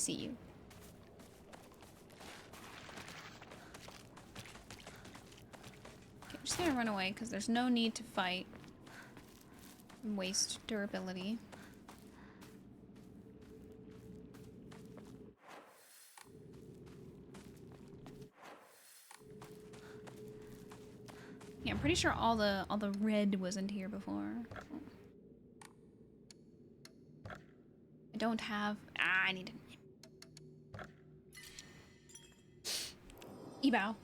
see you. Okay, I'm just gonna run away because there's no need to fight and waste durability. Yeah, I'm pretty sure all the red wasn't here before. I don't have. I need to. Ebow.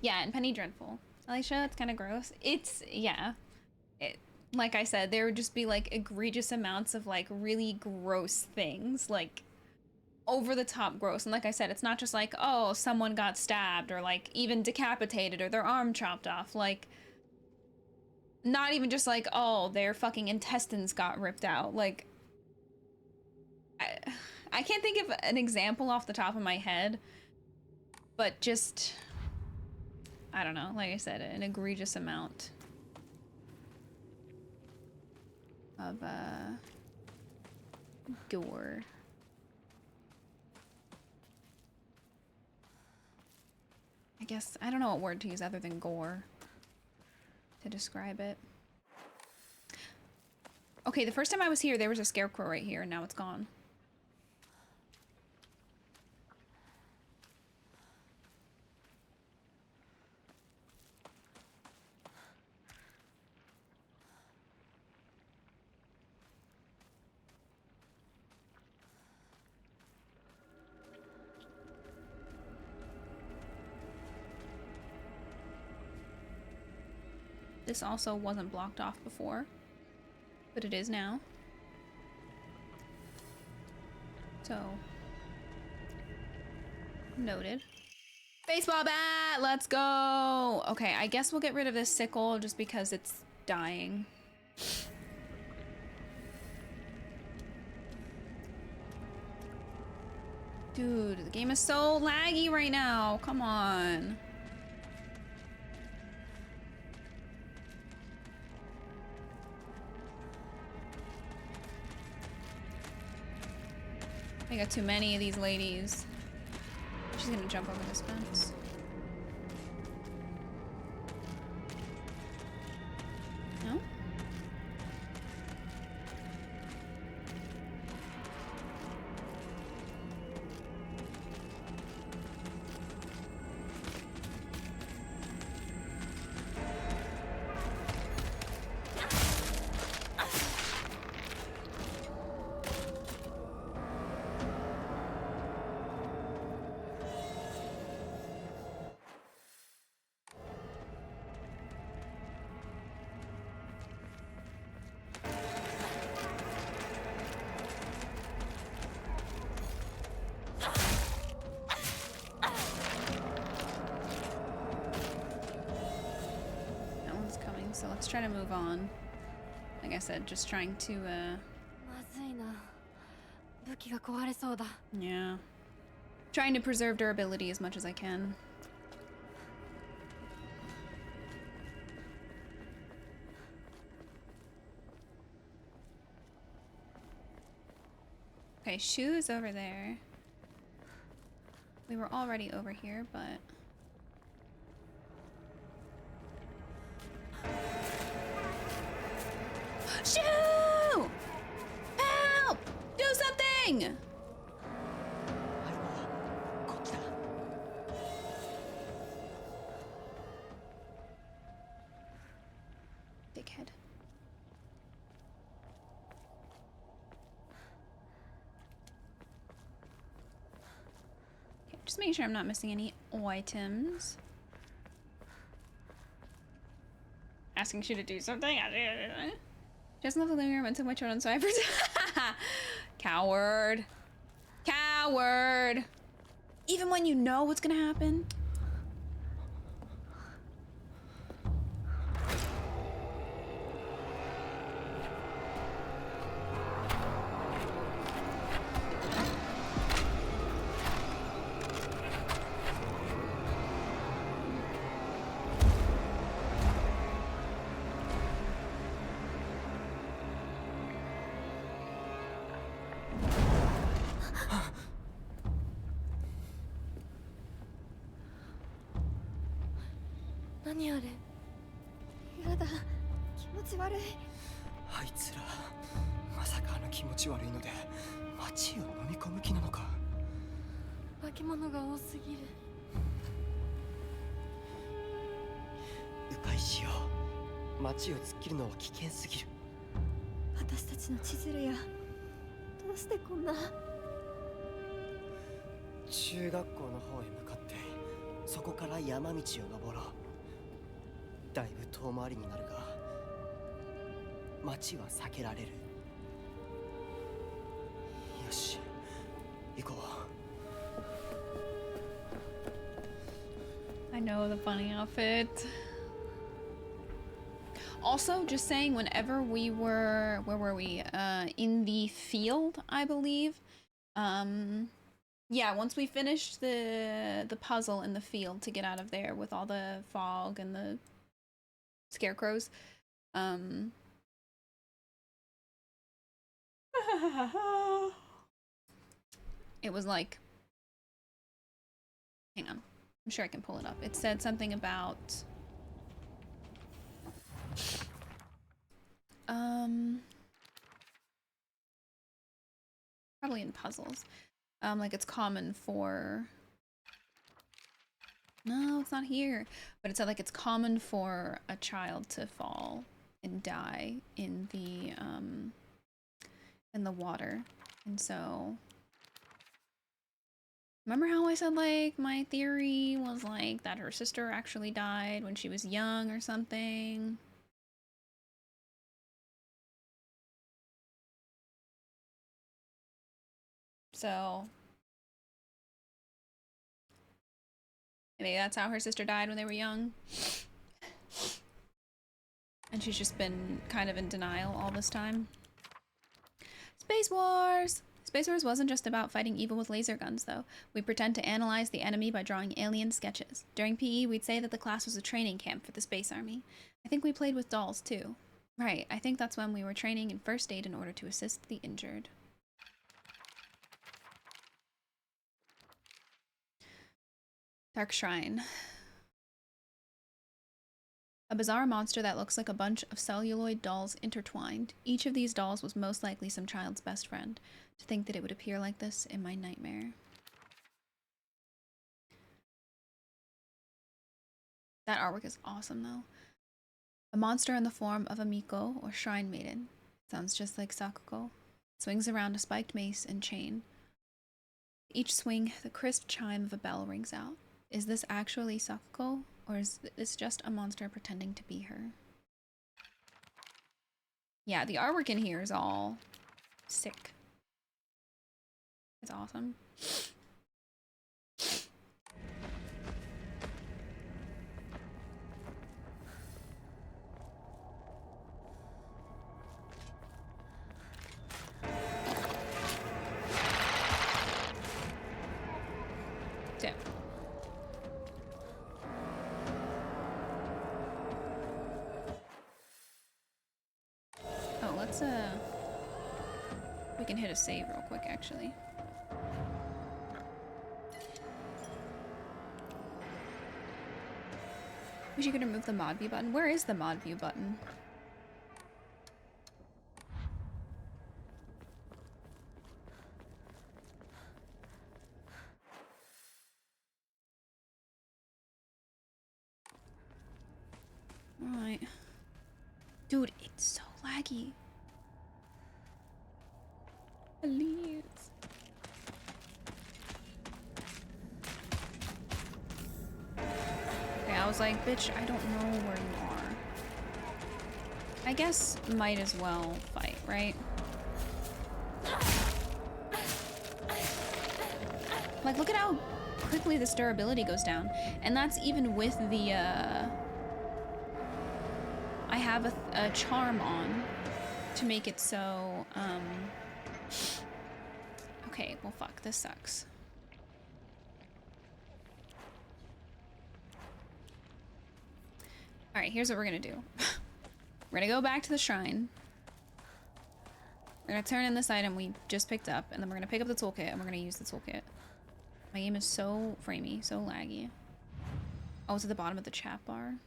Yeah, and Penny Dreadful. Alicia, it's kind of gross. It's yeah. Like I said, there would just be like egregious amounts of like really gross things, like over the top gross. And like I said, it's not just like, oh, someone got stabbed or like even decapitated or their arm chopped off. Like, not even just like, oh, their fucking intestines got ripped out. Like, I can't think of an example off the top of my head, but just, I don't know, like I said, an egregious amount of gore. I guess, I don't know what word to use other than gore to describe it. Okay, the first time I was here, there was a scarecrow right here, and now it's gone. This also wasn't blocked off before, but it is now. So, noted. Baseball bat, let's go. Okay, I guess we'll get rid of this sickle just because it's dying. Dude, the game is so laggy right now. Come on. I got too many of these ladies. She's gonna jump over this fence. No? So let's try to move on. Like I said, just trying to, yeah. Trying to preserve durability as much as I can. Okay, shoes over there. We were already over here, but... Shoo! Help! Do something! Dickhead. Okay, just making sure I'm not missing any items. Asking you to do something? Just left the living room and took my children, so I Coward. Coward. Even when you know what's gonna happen. 何あれ。やだ、気持ち悪い。あいつらまさかあの気持ち悪いので街を飲み込む気なのか。化け物が多すぎる。迂回しよう。街を突っ切るのは危険すぎる。私たちの千鶴や、どうしてこんな。中学校の方へ向かってそこから山道を登ろう。だいぶ遠回りになるが街は避けられる。よし、行こI know the bunny outfit. Also, just saying, whenever we were, where were we? In the field, I believe. Yeah, once we finished the puzzle in the field to get out of there with all the fog and the scarecrows, it was like, hang on, I'm sure I can pull it up. It said something about probably in puzzles. Like it's common for, no, it's not here, but it said like it's common for a child to fall and die in the water. And so remember how I said like my theory was like that her sister actually died when she was young or something? So maybe that's how her sister died when they were young. And she's just been kind of in denial all this time. Space Wars! Space Wars wasn't just about fighting evil with laser guns, though. We pretend to analyze the enemy by drawing alien sketches. During PE, we'd say that the class was a training camp for the Space Army. I think we played with dolls, too. Right, I think that's when we were training in first aid in order to assist the injured. Dark Shrine. A bizarre monster that looks like a bunch of celluloid dolls intertwined. Each of these dolls was most likely some child's best friend. To think that it would appear like this in my nightmare. That artwork is awesome, though. A monster in the form of a Miko, or Shrine Maiden. Sounds just like Sakuko. Swings around a spiked mace and chain. Each swing, the crisp chime of a bell rings out. Is this actually Sakuko, or is this just a monster pretending to be her? Yeah, the artwork in here is all sick. It's awesome. So. Oh, let's we can hit a save real quick, actually. Wish you could remove the mod view button. Where is the mod view button? Alright. Dude, it's so laggy. Please. Okay, I was like, bitch, I don't know where you are. I guess might as well fight, right? Like, look at how quickly this durability goes down. And that's even with the, I have a charm on to make it so, okay, well, fuck, this sucks. All right, here's what we're gonna do. We're gonna go back to the shrine. We're gonna turn in this item we just picked up, and then we're gonna pick up the toolkit, and we're gonna use the toolkit. My game is so framey, so laggy. Oh, it's at the bottom of the chat bar.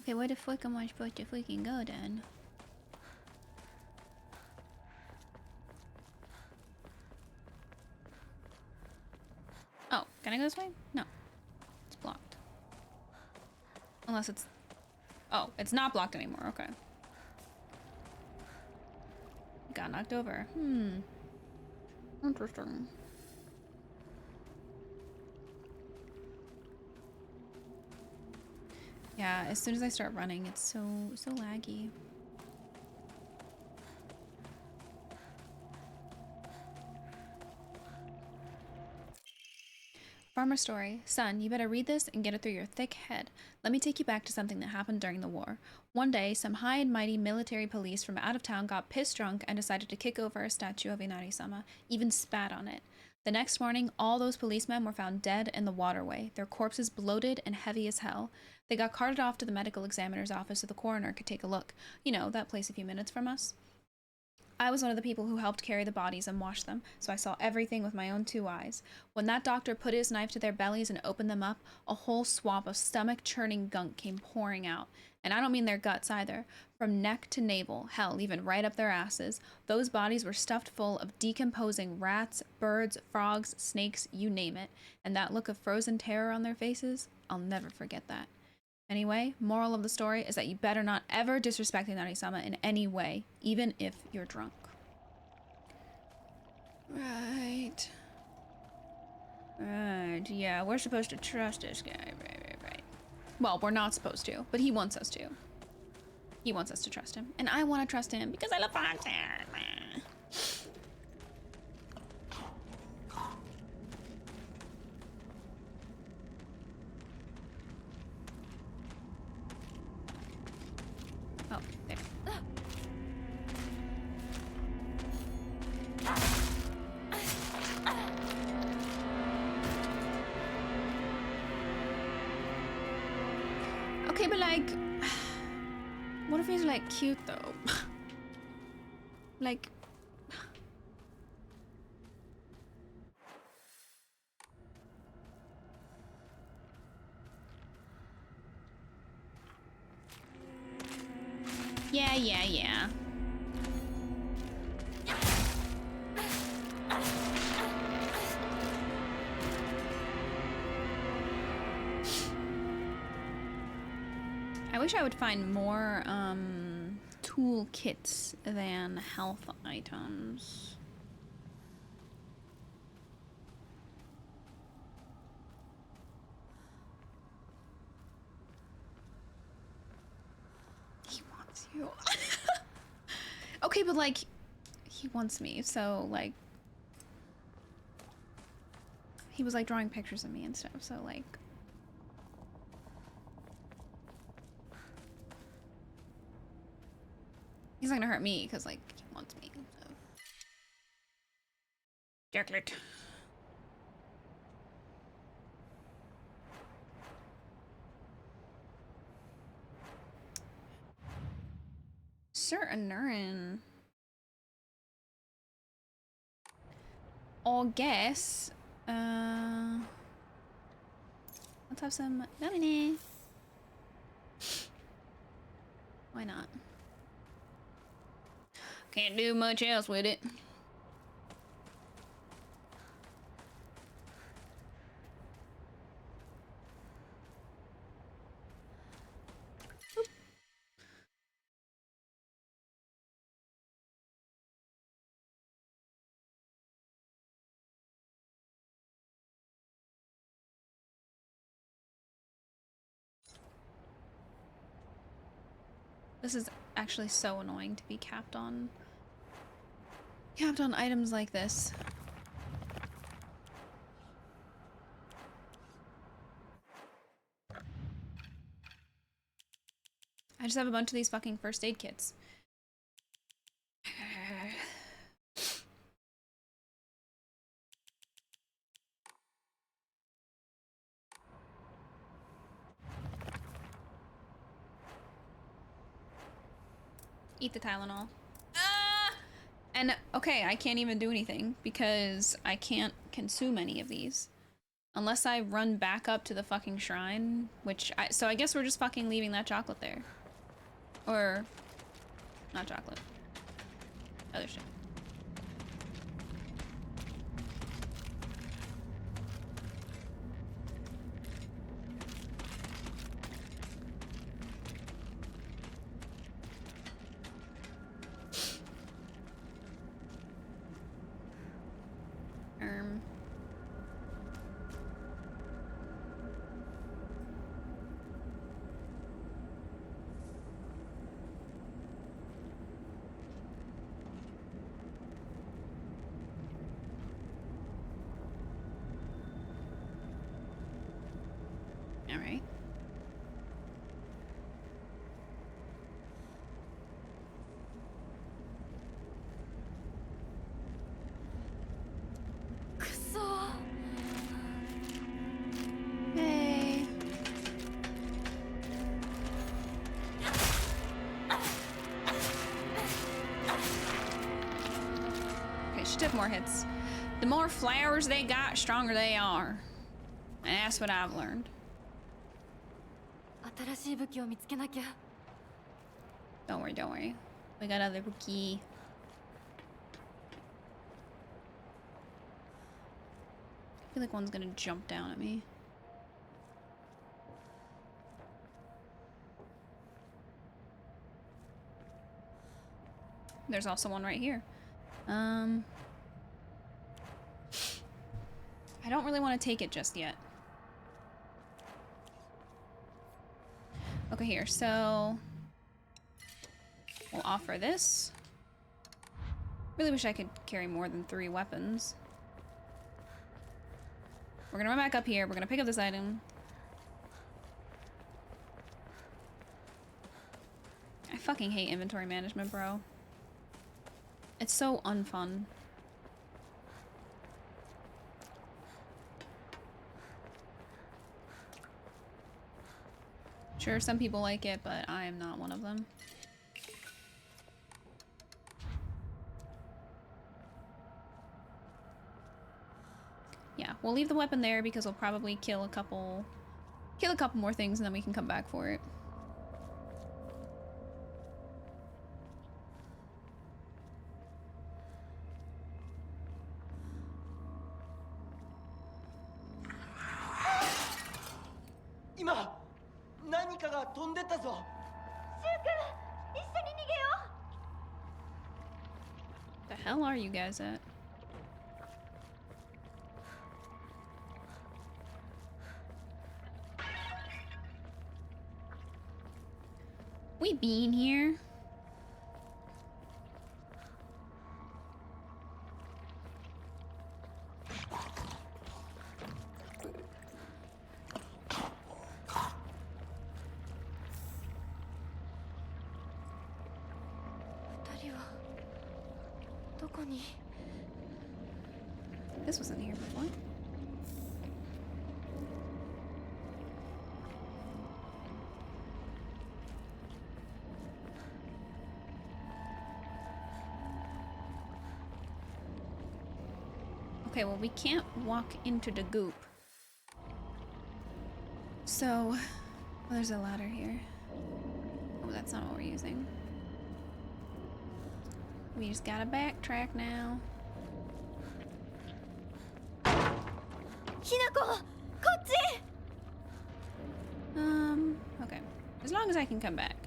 Okay, where the fuck am I supposed to freaking go then? Oh, can I go this way? No. It's blocked. Unless it's... Oh, it's not blocked anymore. Okay. Got knocked over. Interesting. Yeah, as soon as I start running, it's so laggy. Farmer story. Son, you better read this and get it through your thick head. Let me take you back to something that happened during the war. One day, some high and mighty military police from out of town got pissed drunk and decided to kick over a statue of Inari-sama, even spat on it. The next morning, all those policemen were found dead in the waterway, their corpses bloated and heavy as hell. They got carted off to the medical examiner's office so the coroner could take a look. You know, that place a few minutes from us. I was one of the people who helped carry the bodies and wash them, so I saw everything with my own 2 eyes. When that doctor put his knife to their bellies and opened them up, a whole swamp of stomach-churning gunk came pouring out. And I don't mean their guts either. From neck to navel, hell, even right up their asses, those bodies were stuffed full of decomposing rats, birds, frogs, snakes, you name it. And that look of frozen terror on their faces, I'll never forget that. Anyway, moral of the story is that you better not ever disrespect Inari-sama in any way, even if you're drunk. Right. Right, yeah, we're supposed to trust this guy. Right. Well, we're not supposed to, but he wants us to. He wants us to trust him. And I want to trust him because I love Foxy. Oh, there. Okay, but like, what if he's like cute though? Like, yeah. I wish I would find more tool kits than health items. He wants you. Okay, but like, he wants me, so like, he was like drawing pictures of me and stuff, so like, he's not gonna hurt me because like he wants me. So. Chocolate. Sir Anurin. I guess. Let's have some lemonade. Why not? Can't do much else with it. Oop. This is actually so annoying to be capped on items like this. I just have a bunch of these fucking first aid kits. Eat the Tylenol. Ah! And okay, I can't even do anything because I can't consume any of these. Unless I run back up to the fucking shrine, so I guess we're just fucking leaving that chocolate there. Or, not chocolate. Other shit. Alright. Hey. Okay, she took more hits. The more flowers they got, stronger they are. And that's what I've learned. 新しい武器を見つけなきゃ。 Don't worry, don't worry. We got other Buki. I feel like one's gonna jump down at me. There's also one right here. I don't really want to take it just yet. Okay, here, so we'll offer this. Really wish I could carry more than 3 weapons. We're gonna run back up here. We're gonna pick up this item. I fucking hate inventory management, bro. It's so unfun. Sure, some people like it, but I am not one of them. Yeah, we'll leave the weapon there because we'll probably kill a couple more things and then we can come back for it. The hell are you guys at? We been here? This wasn't here before. Okay, well, we can't walk into the goop. So, well, there's a ladder here. Oh, that's not what we're using. We just gotta backtrack now. Hinako! Kotchi! Okay. As long as I can come back.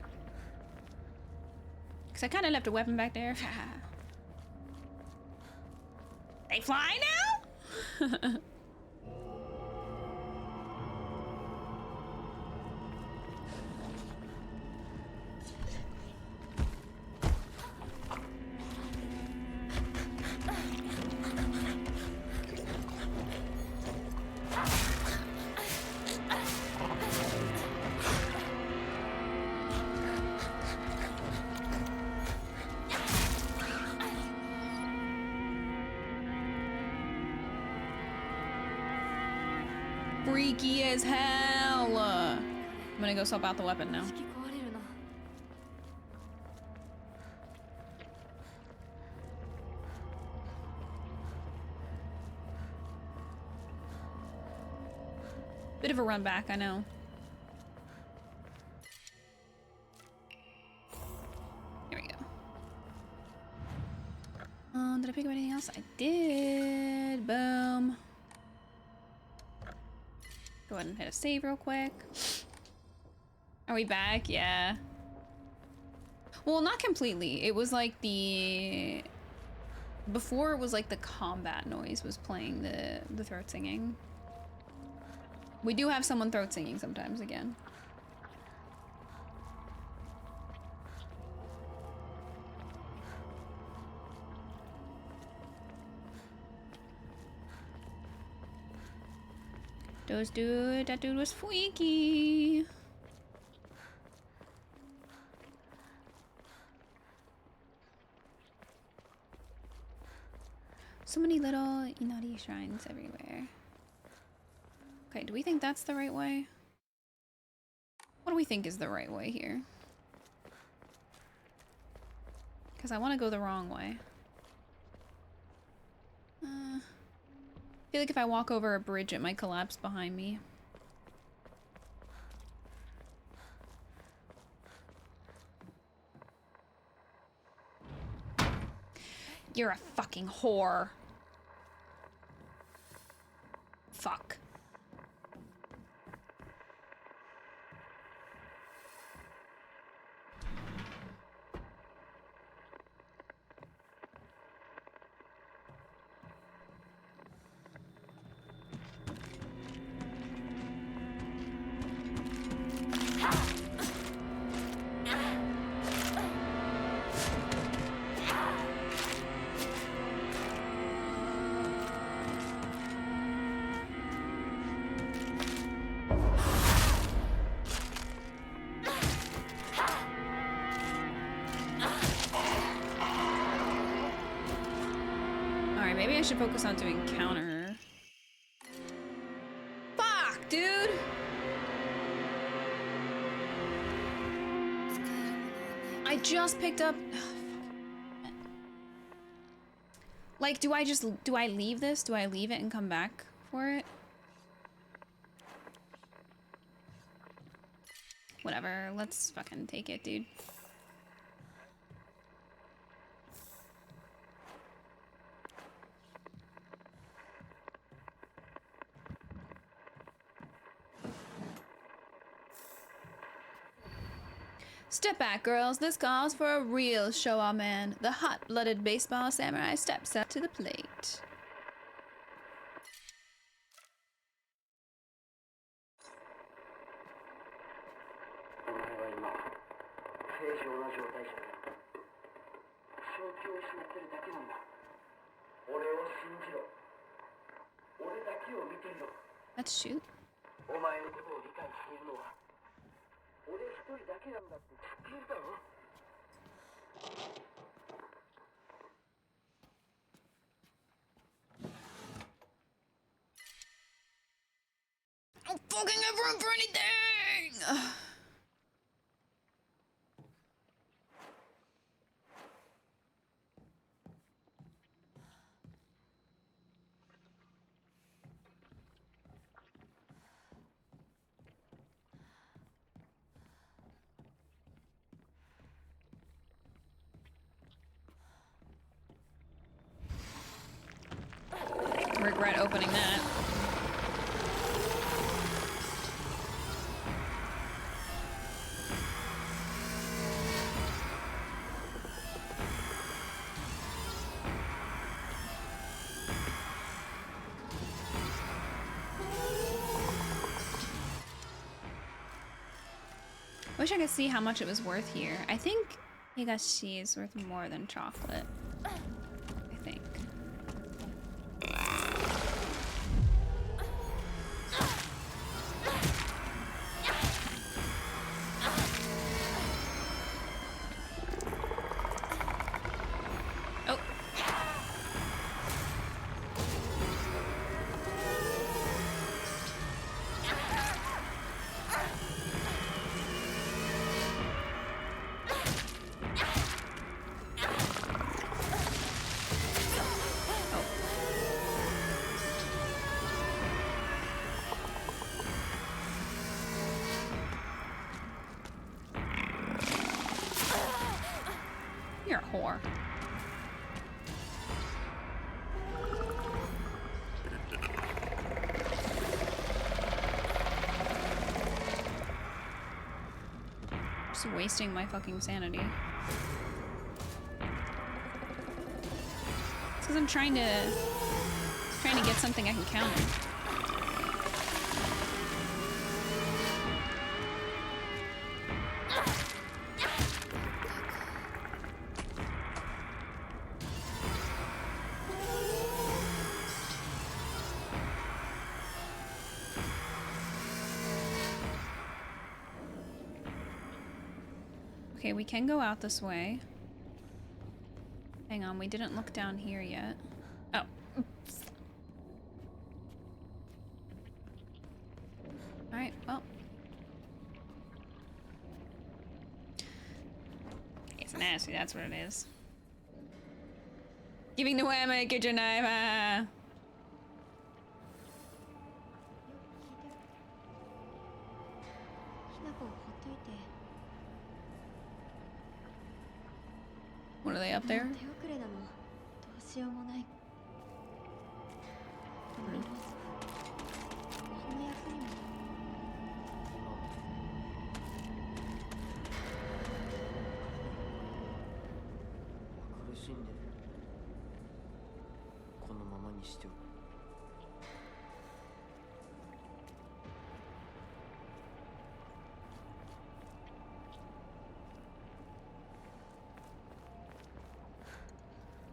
Because I kind of left a weapon back there. They fly now? Freaky as hell. I'm gonna go swap out the weapon now. Bit of a run back, I know. Here we go. Did I pick up anything else? I did. Boom. Go ahead and hit a save real quick. Are we back? Yeah. Well, not completely. It was like the... Before it was like the combat noise was playing the throat singing. We do have someone throat singing sometimes again. That dude was freaky. So many little Inari shrines everywhere. Okay, do we think that's the right way? What do we think is the right way here? Because I want to go the wrong way. I feel like if I walk over a bridge, it might collapse behind me. You're a fucking whore. Fuck. Maybe I should focus on doing counter. Fuck, dude! I just picked up... Like, do I leave this? Do I leave it and come back for it? Whatever, let's fucking take it, dude. Step back, girls. This calls for a real show-off man. The hot-blooded baseball samurai steps up to the plate. Let's shoot. Don't fucking have room for anything! Ugh. Regret opening that. I wish I could see how much it was worth here. I think Higashi is worth more than chocolate. I think. Oh. whore. Just wasting my fucking sanity. It's because I'm trying to get something I can counter. Okay, we can go out this way. Hang on, we didn't look down here yet. Oh. Alright, well. It's nasty, that's what it is. Giving the way my kitchen knife. What are they up there?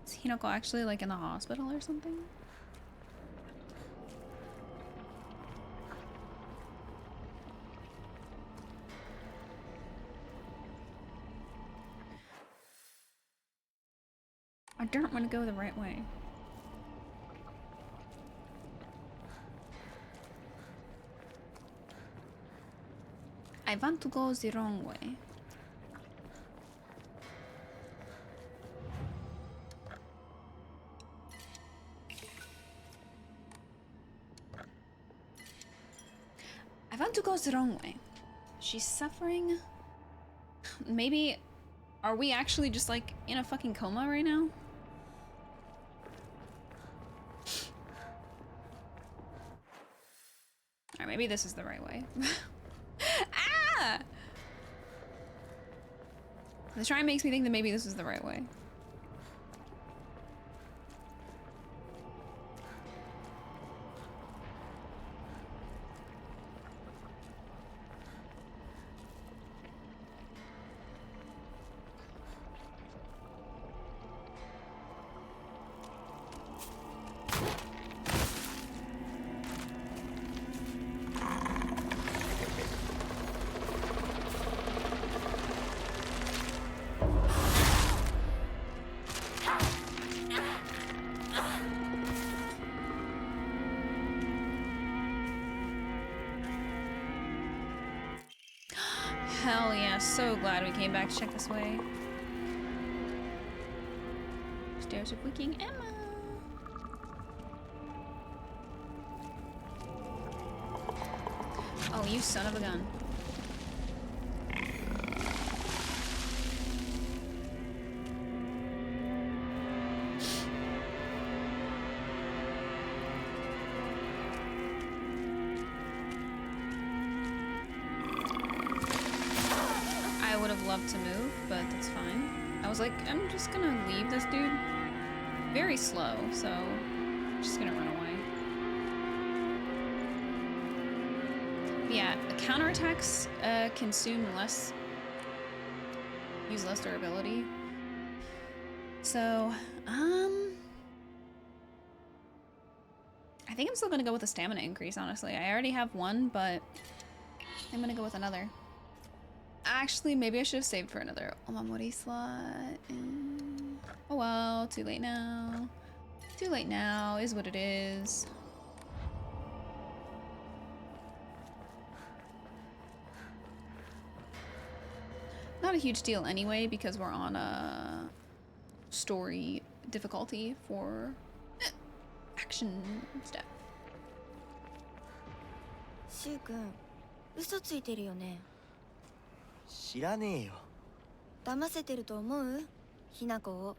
Is Hinako actually like in the hospital or something? I don't want to go the right way. I want to go the wrong way. I want to go the wrong way. She's suffering. Maybe, are we actually just like in a fucking coma right now? Alright, maybe this is the right way. Ah! The shrine makes me think that maybe this is the right way. Hell yeah, so glad we came back to check this way. Stairs are freaking Emma. Oh, you son of a gun. To move, but that's fine. I was like, I'm just gonna leave this dude very slow, so I'm just gonna run away. But yeah, counterattacks consume less, use less durability. So, I think I'm still gonna go with the stamina increase, honestly. I already have one, but I'm gonna go with another. Actually, maybe I should have saved for another Omamori slot. Oh well, too late now. Too late now is what it is. Not a huge deal anyway, because we're on a story difficulty for action stuff. シュウ君、嘘ついてるよね。知らねえよ。騙せてると思う？ひなこを。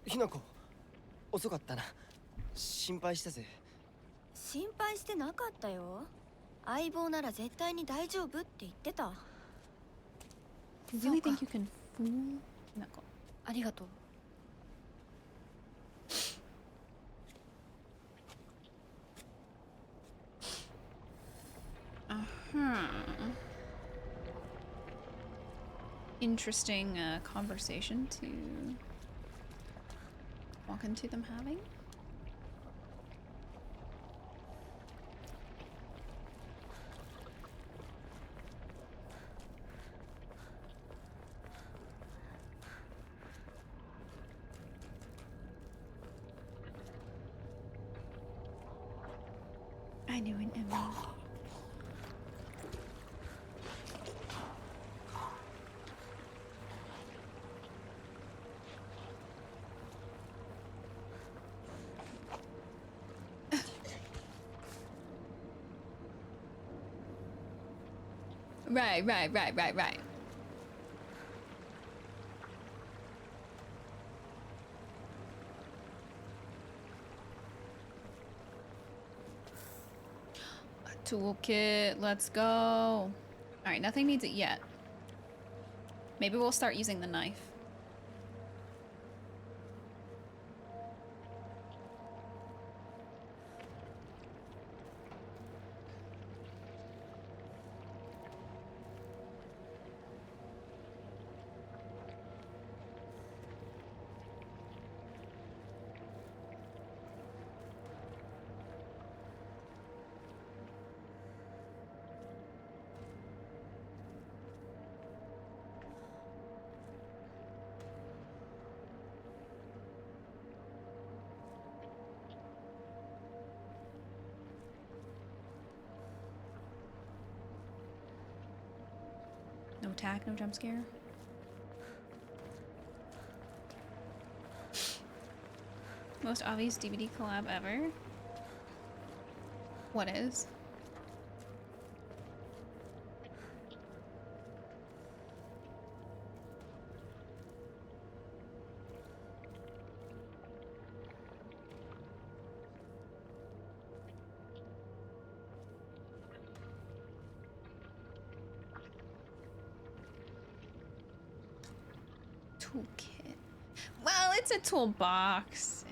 ひなこ遅かったな。心配したぜ。心配してなかったよ。相棒なら絶対に大丈夫って言ってた。 You really think you can fool Hinako? ありがとう。Interesting conversation to walk into them having. I knew an Emmy. Right. A toolkit, let's go. All right, nothing needs it yet. Maybe we'll start using the knife. No attack, no jump scare. Most obvious DVD collab ever. What is? Toolkit. Well, it's a toolbox.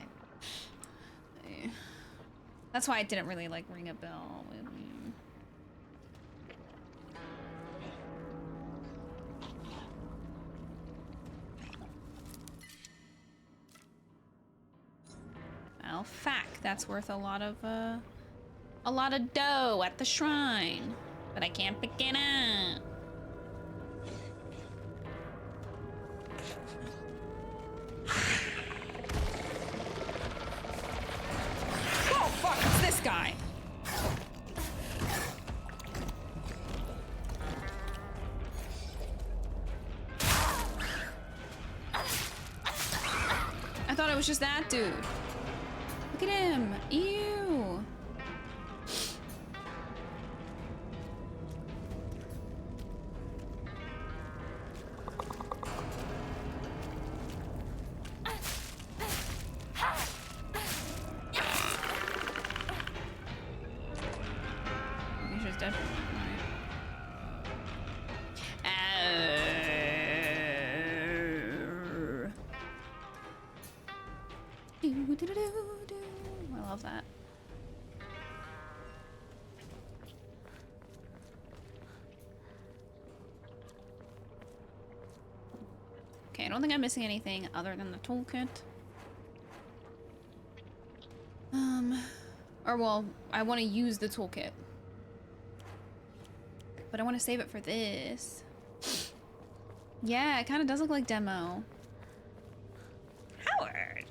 That's why it didn't really like ring a bell with me. Well, fact, that's worth a lot of dough at the shrine, but I can't pick it up. This guy. I thought it was just that dude. Look at him. Ew. I love that. Okay, I don't think I'm missing anything other than the toolkit. Or well, I want to use the toolkit. But I want to save it for this. Yeah, it kind of does look like demo. Howard!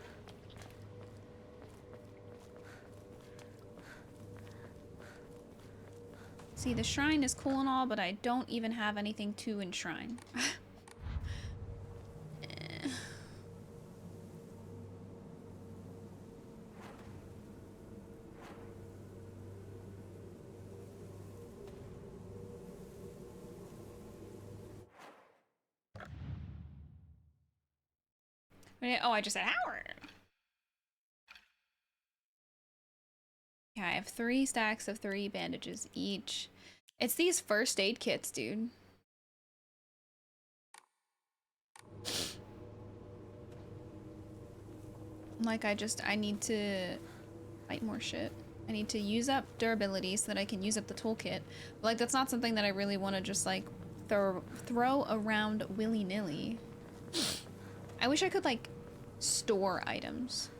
See, the shrine is cool and all, but I don't even have anything to enshrine. Oh, I just said Howard. Yeah, I have 3 stacks of 3 bandages each. It's these first aid kits, dude. Like, I need to fight more shit. I need to use up durability so that I can use up the toolkit. But, like, that's not something that I really want to just, like, throw around willy-nilly. I wish I could, like, store items.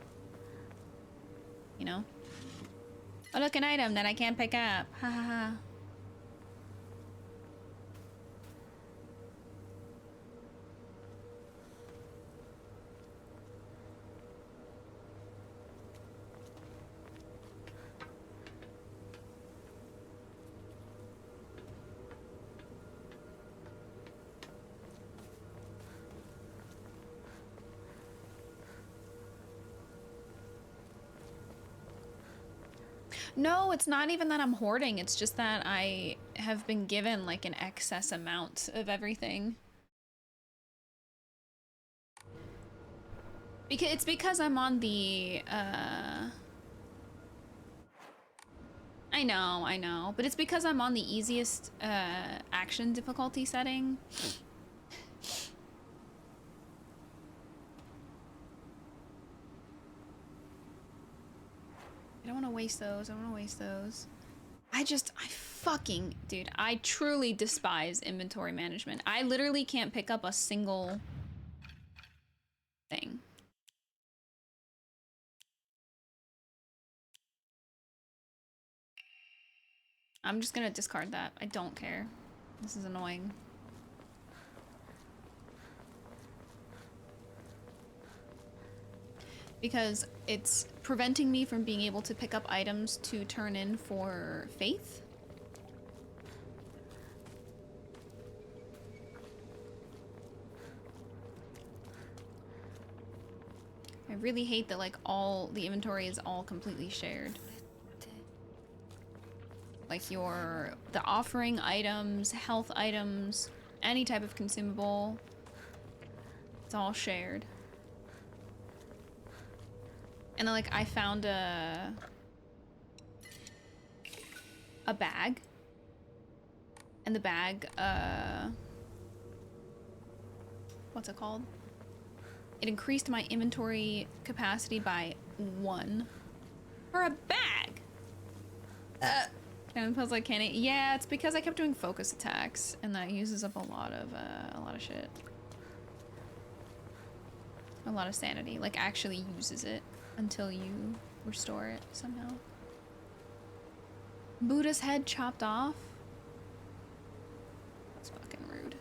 You know? Oh, look, an item that I can't pick up. Ha ha ha. No, it's not even that I'm hoarding. It's just that I have been given like an excess amount of everything. It's because I'm on the, I know, but it's because I'm on the easiest, action difficulty setting. I don't want to waste those. I don't want to waste those. Dude, I truly despise inventory management. I literally can't pick up a single thing. I'm just gonna discard that. I don't care. This is annoying. Because it's preventing me from being able to pick up items to turn in for faith. I really hate that, like, all the inventory is all completely shared. Like the offering items, health items, any type of consumable, it's all shared. And then, like, I found a bag. And the bag, what's it called? It increased my inventory capacity by 1. For a bag! And feels like candy. Yeah, it's because I kept doing focus attacks, and that uses up a lot of shit. A lot of sanity. Like, actually uses it until you restore it somehow. Buddha's head chopped off? That's fucking rude.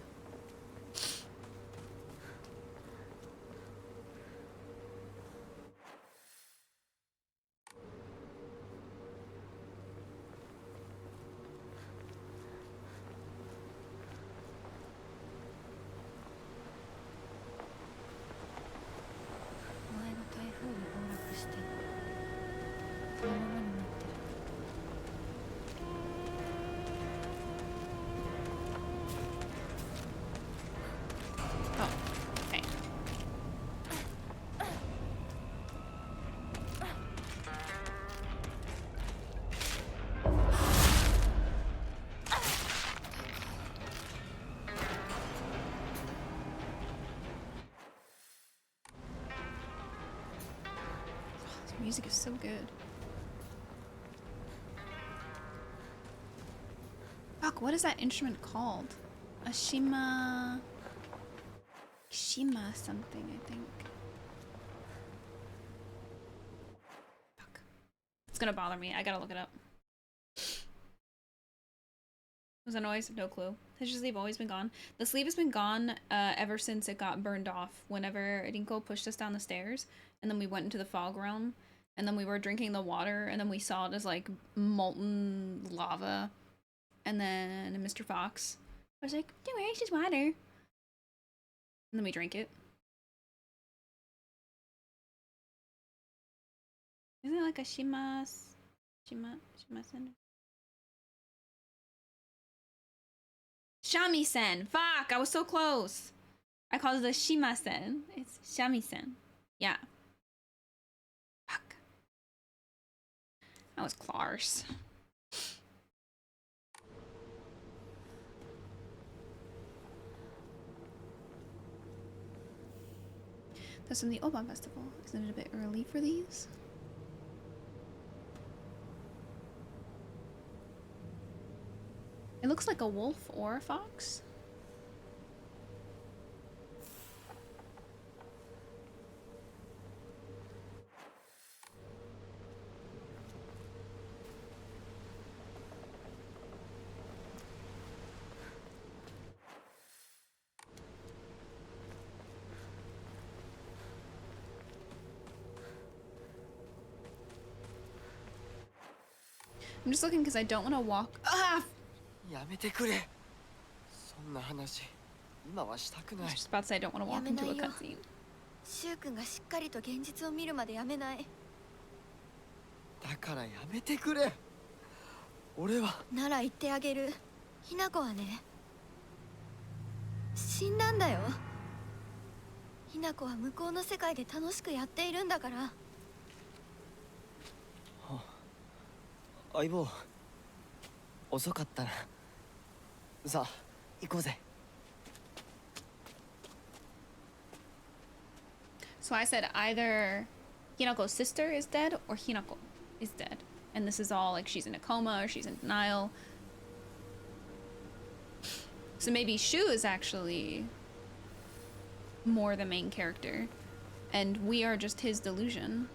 Music is so good. Fuck, what is that instrument called? A Shima something, I think. Fuck. It's gonna bother me. I gotta look it up. Was that noise? No clue. Has your sleeve always been gone? The sleeve has been gone ever since it got burned off. Whenever Rinko pushed us down the stairs, and then we went into the fog realm, and then we were drinking the water, and then we saw it as like molten lava. And then Mr. Fox was like, "Don't worry, it's just water." And then we drank it. Isn't it like a Shima-sen? Shamisen! Fuck! I was so close! I called it a Shima-sen. It's Shamisen. Yeah. Fuck. That was close. That's from the Oban Festival. Isn't it a bit early for these? It looks like a wolf or a fox. I'm just looking because I don't want to walk. Ah! やめてくれ。そんな話今はしたく I な was い。 just about to say I don't want to walk into a cutscene. シュウ君がしっかりと現実を見るまでやめない。だからやめてくれ。俺はなら言ってあげる。ひな子はね、死んだんだよ。ひな子は向こうの世界で楽しくやっているんだから。相棒遅かったな。さあ行こうぜ。 So I said either Hinako's sister is dead or Hinako is dead. And this is all like she's in a coma or she's in denial. So maybe Shu is actually more the main character. And we are just his delusion.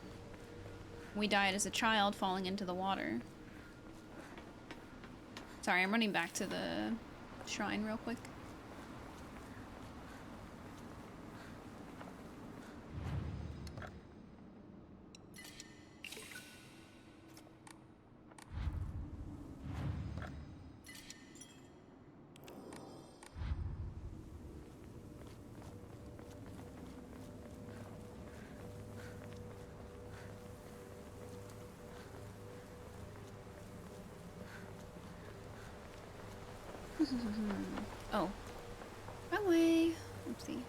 We died as a child falling into the water. Sorry, I'm running back to the shrine real quick. Oh. Wrong way. Oopsie.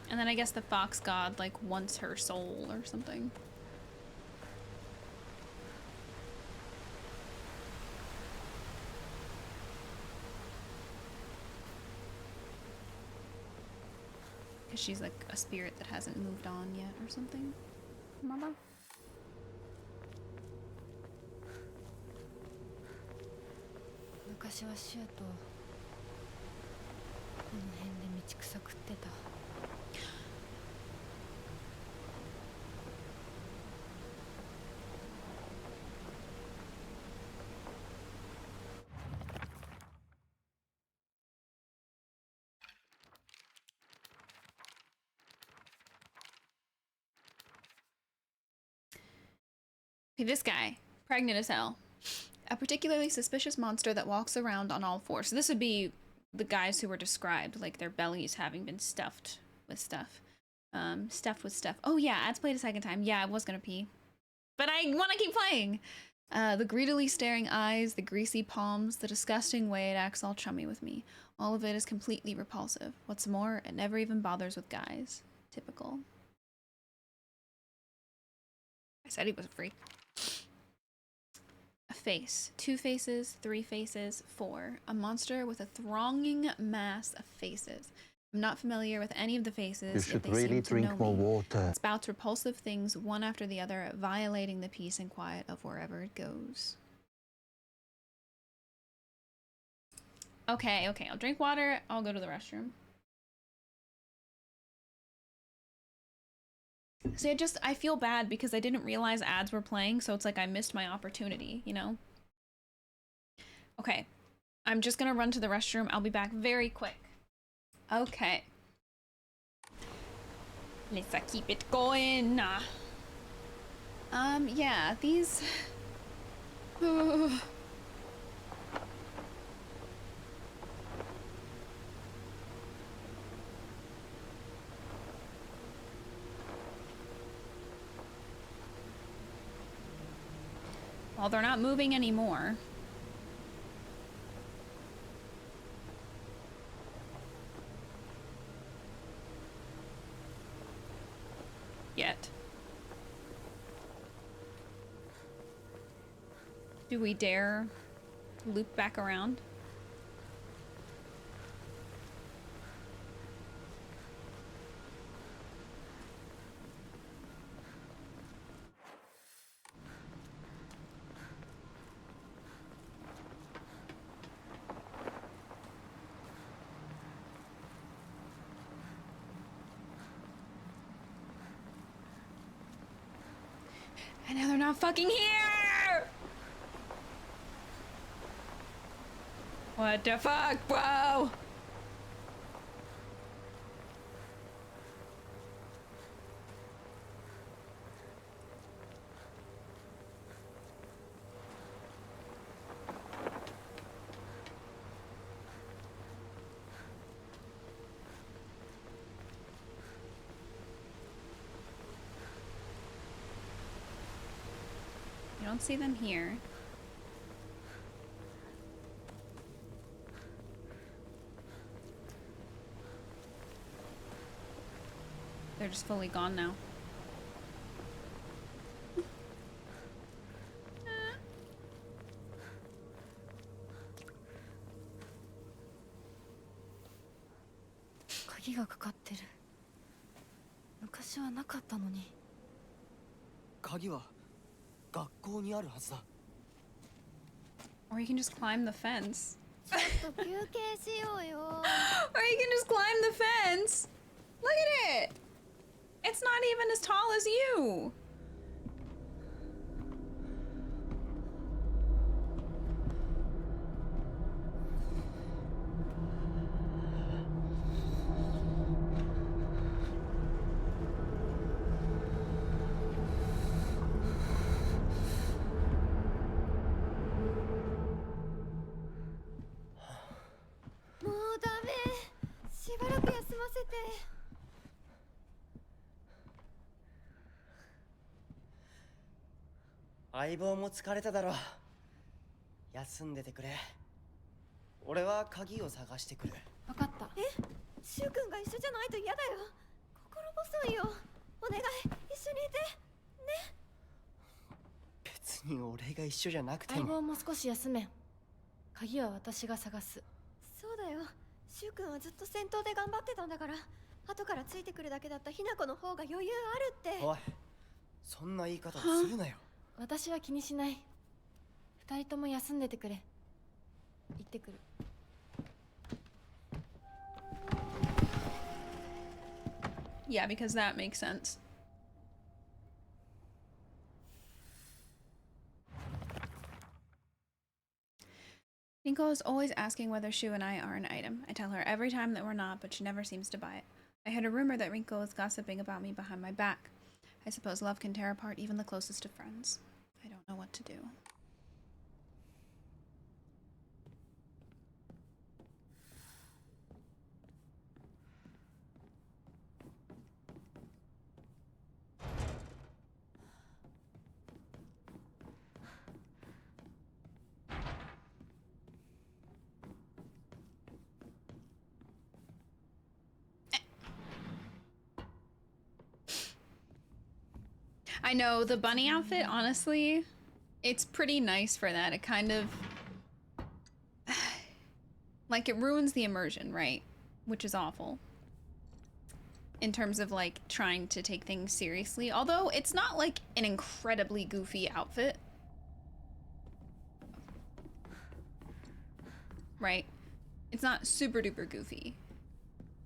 And then I guess the fox god like wants her soul or something. Because she's like a spirit that hasn't moved on yet or something. Remember? 昔はシュウとこの辺で道草食ってた。Okay, this guy, pregnant as hell. A particularly suspicious monster that walks around on all fours. So this would be the guys who were described, like their bellies having been stuffed with stuff. Stuffed with stuff. Oh yeah, ads played a second time. Yeah, I was gonna pee. But I want to keep playing! The greedily staring eyes, the greasy palms, the disgusting way it acts all chummy with me. All of it is completely repulsive. What's more, it never even bothers with guys. Typical. I said he was a freak. A face. 2 faces, 3 faces, 4. A monster with a thronging mass of faces. I'm not familiar with any of the faces. You should really drink more water. It spouts repulsive things one after the other, violating the peace and quiet of wherever it goes. Okay, I'll drink water. I'll go to the restroom. See, I feel bad because I didn't realize ads were playing, so it's like I missed my opportunity, you know? Okay. I'm just gonna run to the restroom. I'll be back very quick. Okay. Let's keep it going. Yeah, these... Well, they're not moving anymore. Yet. Do we dare loop back around? And now they're not fucking here! What the fuck, bro? I don't see them here. They're just fully gone now.鍵がかかってる。昔はなかったのに。鍵は学校にあるはずだ。 Or you can just climb the fence. ちょっと休憩しようよ。 Or you can just climb the fence. Look at it. It's not even as tall as you. Hey. 相棒も疲れただろう。休んでてくれ。俺は鍵を探してくる。分かった。え、シュウ君が一緒じゃないと嫌だよ。心細いよ。お願い、一緒にいて。ね。別に俺が一緒じゃなくても。相棒も少し休め。鍵は私が探す。そうだよ。シュウ君はずっと戦闘で頑張ってたんだから。後からついてくるだけだったヒナコの方が余裕あるって。おい、そんな言い方をするなよ。私は気にしない。二人とも休んでてくれ。行ってくる。Yeah, because that makes sense. Rinko is always asking whether Shu and I are an item. I tell her every time that we're not, but she never seems to buy it. I heard a rumor that Rinko is gossiping about me behind my back. I suppose love can tear apart even the closest of friends. I don't know what to do. I know, the bunny outfit, honestly, it's pretty nice for that. It kind of... like, it ruins the immersion, right? Which is awful. In terms of, like, trying to take things seriously. Although, it's not, like, an incredibly goofy outfit. Right? It's not super duper goofy.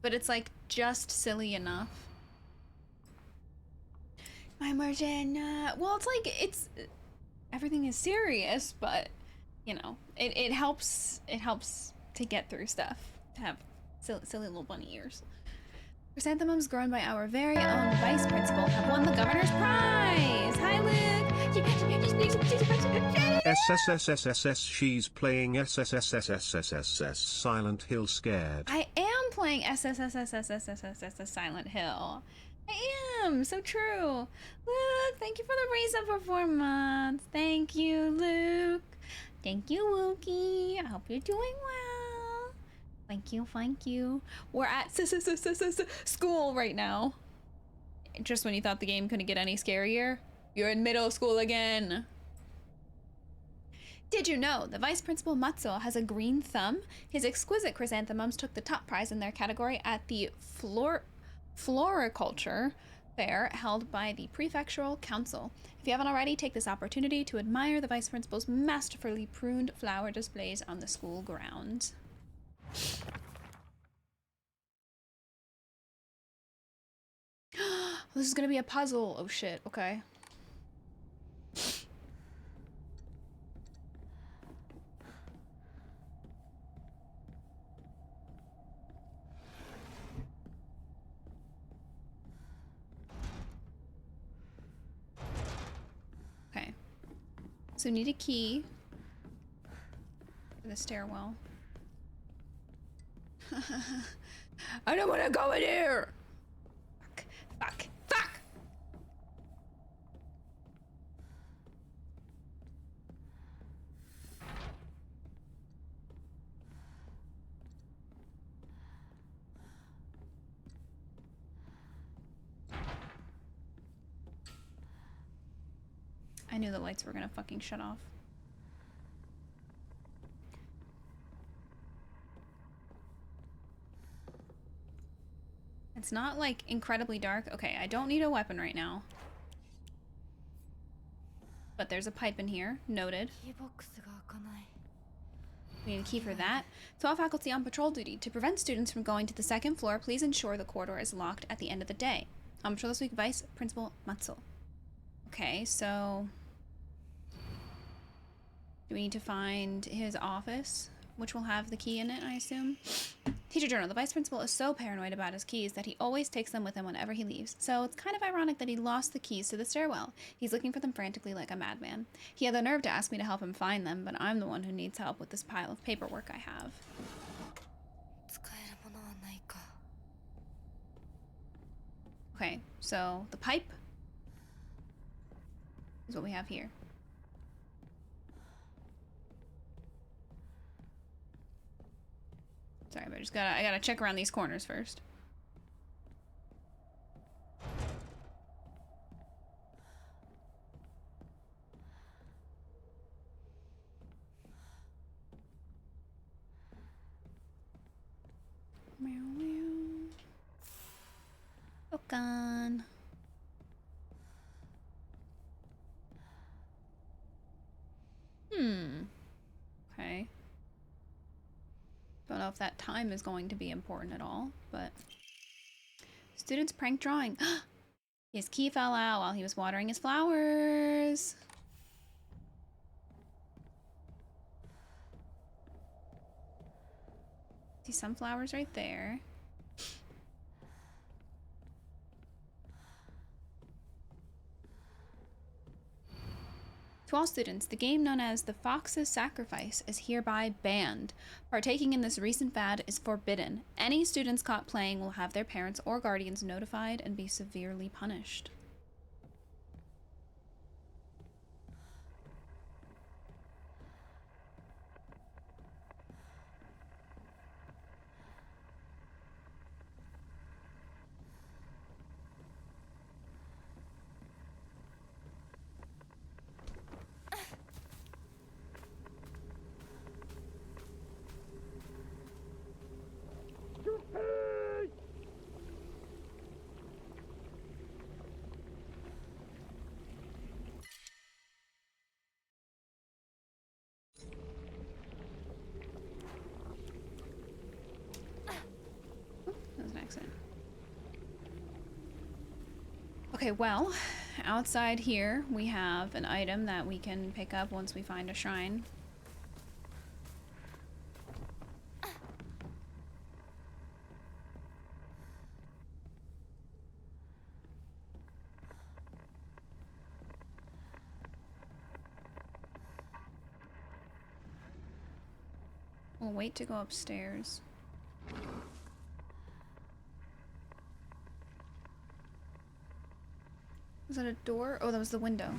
But it's, like, just silly enough. My immersion, well, it's like, it's, everything is serious, but, you know, it helps to get through stuff, to have silly little bunny ears. Chrysanthemums grown by our very own vice principal have won the governor's prize! Hi, Luke! SSSSSS, she's playing SSSSSSSS, Silent Hill Scared. I am playing SSSSSSSSS Silent Hill. I him. So true. Luke, thank you for the raise up for 4 months. Thank you, Luke. Thank you, Wookie. I hope you're doing well. Thank you, thank you. We're at school right now. Just when you thought the game couldn't get any scarier, you're in middle school again. Did you know the Vice Principal Matsuo has a green thumb? His exquisite chrysanthemums took the top prize in their category at the Floriculture Fair held by the Prefectural Council. If you haven't already, take this opportunity to admire the Vice Principal's masterfully pruned flower displays on the school grounds. This is gonna be a puzzle. Oh shit, okay. Okay. So need a key for the stairwell. I don't want to go in here. Fuck. Fuck. Fuck. I knew the lights were gonna fucking shut off. It's not like incredibly dark. Okay, I don't need a weapon right now. But there's a pipe in here. Noted. We need a key for that. To all faculty on patrol duty, to prevent students from going to the 2nd floor, please ensure the corridor is locked at the end of the day. On patrol this week, Vice Principal Matsuo. Okay, so do we need to find his office, which will have the key in it, I assume? Teacher journal. The vice principal is so paranoid about his keys that he always takes them with him whenever he leaves. So it's kind of ironic that he lost the keys to the stairwell. He's looking for them frantically like a madman. He had the nerve to ask me to help him find them, but I'm the one who needs help with this pile of paperwork I have. Okay, so the pipe is what we have here. Sorry, but I gotta check around these corners first. Meow meow. Okan. Okay. Don't know if that time is going to be important at all, but... Student's prank drawing. His key fell out while he was watering his flowers. See some flowers right there. To all students, the game known as the Fox's Sacrifice is hereby banned. Partaking in this recent fad is forbidden. Any students caught playing will have their parents or guardians notified and be severely punished. Okay, well, outside here we have an item that we can pick up once we find a shrine. We'll wait to go upstairs. Was that a door? Oh, that was the window.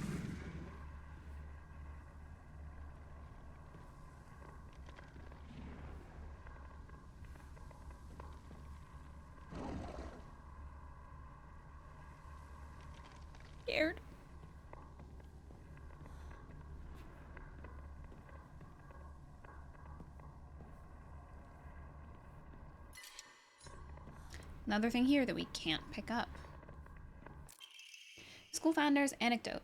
Scared. Another thing here that we can't pick up. School founder's anecdote.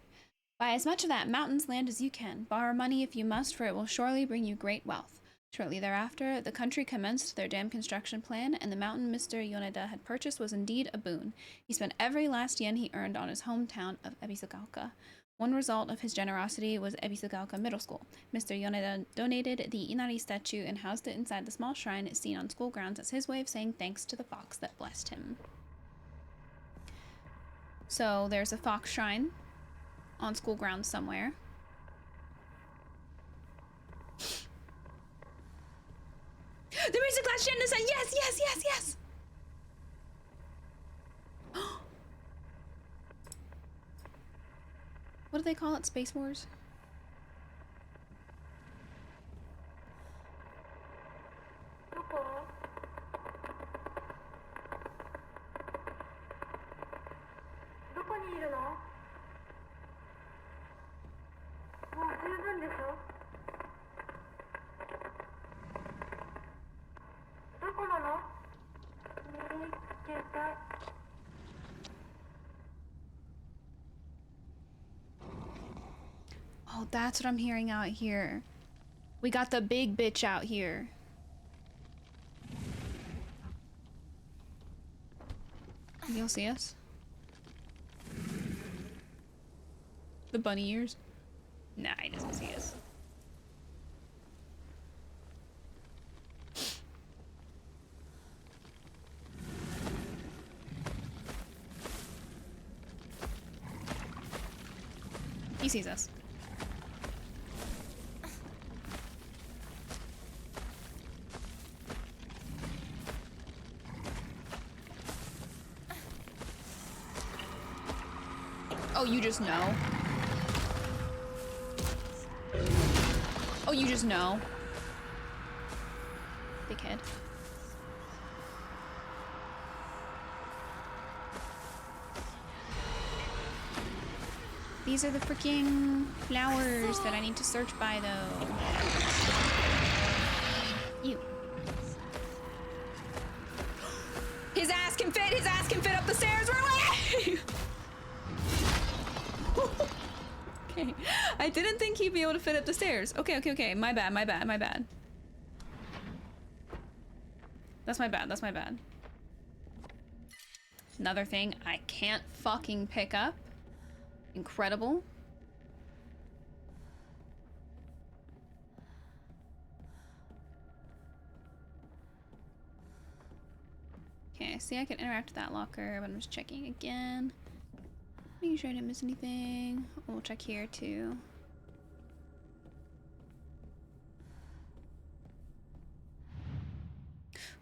Buy as much of that mountain's land as you can. Borrow money if you must, for it will surely bring you great wealth. Shortly thereafter, the country commenced their dam construction plan, and the mountain Mr. Yoneda had purchased was indeed a boon. He spent every last yen he earned on his hometown of Ebisugaoka. One result of his generosity was Ebisugaoka Middle School. Mr. Yoneda donated the Inari statue and housed it inside the small shrine seen on school grounds as his way of saying thanks to the fox that blessed him. So there's a fox shrine on school grounds somewhere. The music glass Shannon said yes, yes, yes, yes! What do they call it? Space Wars? Oh, that's what I'm hearing out here. We got the big bitch out here. You'll see us. The bunny ears? Nah, he doesn't see us. He sees us. Oh, you just know. Oh, you just know. Dickhead. These are the freaking flowers that I need to search by, though. You. His ass can fit! His ass can fit up the stairs! Run away! Okay. I didn't think he'd be able to fit up the stairs. Okay, okay, okay. My bad, my bad, my bad. That's my bad, that's my bad. Another thing I can't fucking pick up. Incredible. Okay, see I can interact with that locker, but I'm just checking again. Making sure I didn't miss anything. We'll check here too.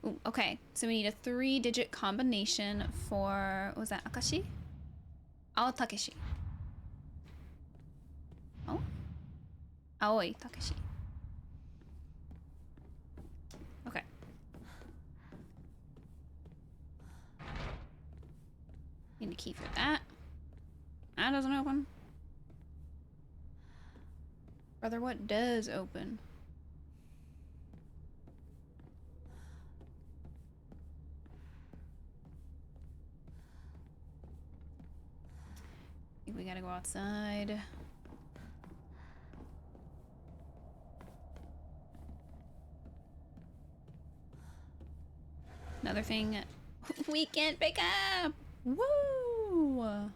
Ooh, okay, so we need a 3-digit combination for, what was that, Akashi? Aotakeshi. Oh? Aoi Takeshi. Okay. Need a key for that. That doesn't open. Brother, what does open? I think we gotta go outside. Another thing we can't pick up! Woo!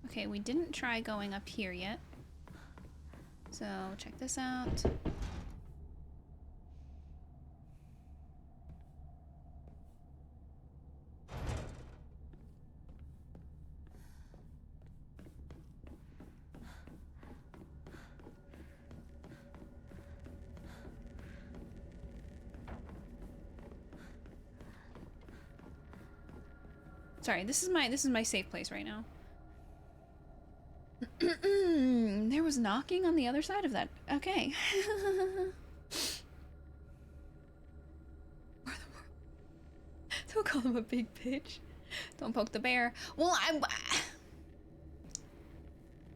Okay, we didn't try going up here yet. So check this out. Sorry, this is my safe place right now. There was knocking on the other side of that. Okay. Don't call him a big bitch. Don't poke the bear. Well, I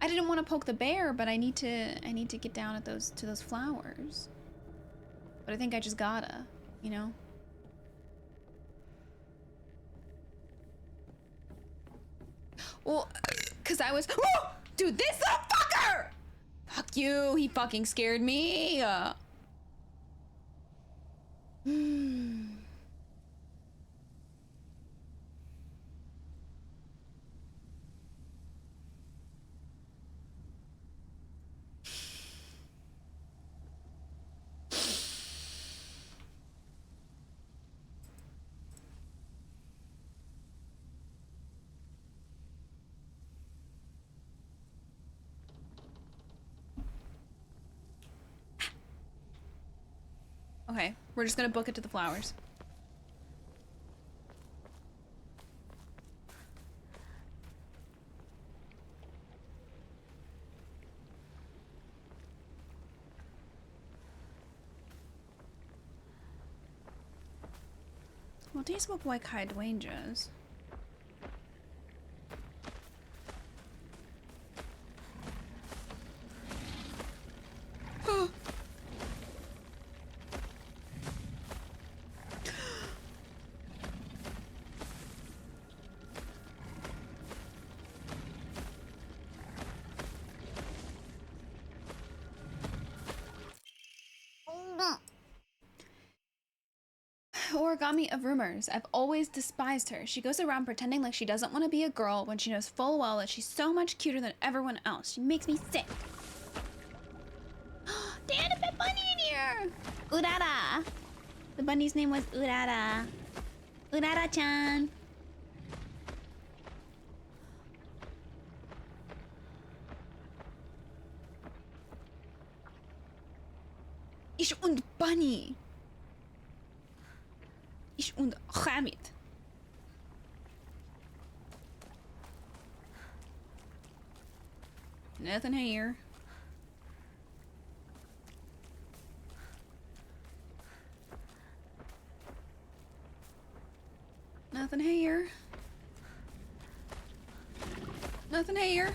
didn't want to poke the bear, but I need to get down at those flowers. But I think I just gotta, you know? Well, cause I was dude, this little fucker! Fuck you, he fucking scared me. Okay, we're just gonna book it to the flowers. Well, these look like hydrangeas. Origami of rumors. I've always despised her. She goes around pretending like she doesn't want to be a girl when she knows full well that she's so much cuter than everyone else. She makes me sick. Damn, a pet bunny in here! Urara! The bunny's name was Urara. Urara-chan. Ich und Bunny. Ich und Hamid. Nothing here. Nothing here. Nothing here.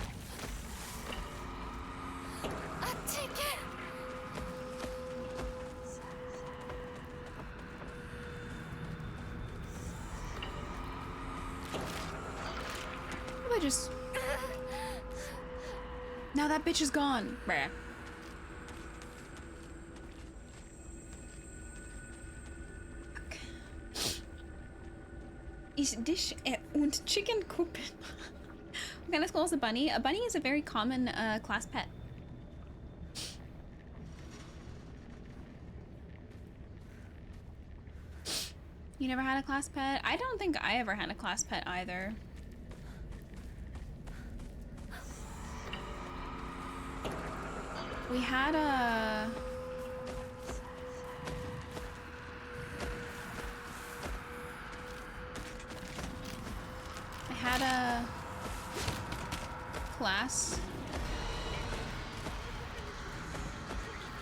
I just... Now that bitch is gone. Bruh. Is dish und chicken kuppen. What kind of school is a bunny? A bunny is a very common class pet. You never had a class pet? I don't think I ever had a class pet either. We had a... I had a class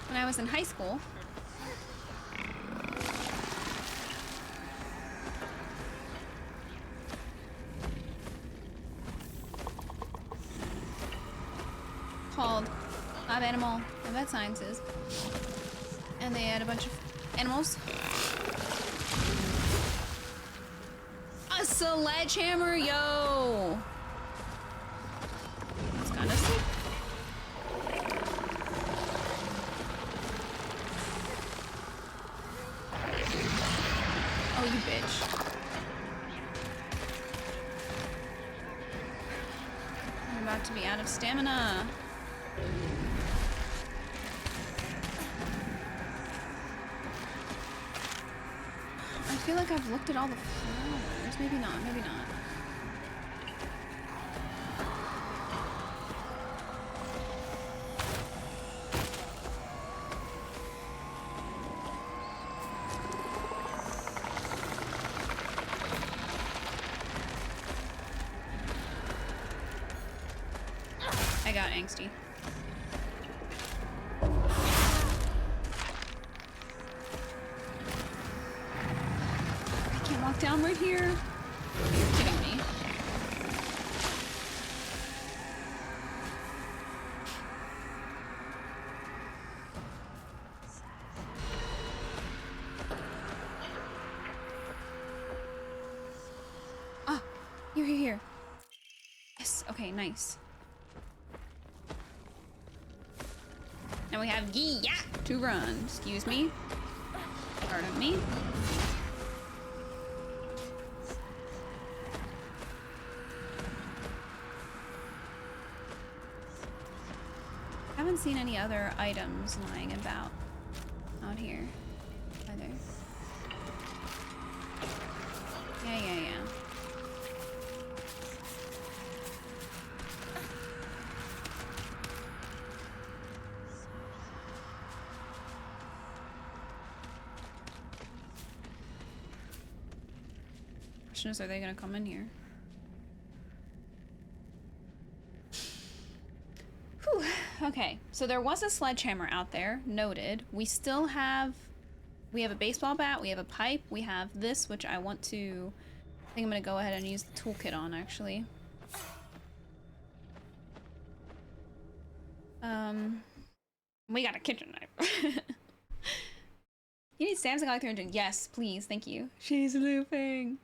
when I was in high school. Called Lab Animal and Vet Sciences, and they had a bunch of animals. A sledgehammer, yo! That's kind of sick. Oh, you bitch. I'm about to be out of stamina. I feel like I've looked at all the flowers. Maybe not, maybe not. got angsty. I can't walk down right here. You're kidding me. Ah, here. Yes, okay, nice. Now we have yeah to run. Excuse me. Pardon me. Haven't seen any other items lying about out here either. Yeah. Question is, are they gonna come in here? Whew. Okay, so there was a sledgehammer out there, noted. We have a baseball bat, we have a pipe, we have this, which I want to, I think I'm gonna go ahead and use the toolkit on, actually. We got a kitchen knife. You need stamps to collect 300. Yes, please, thank you. She's looping.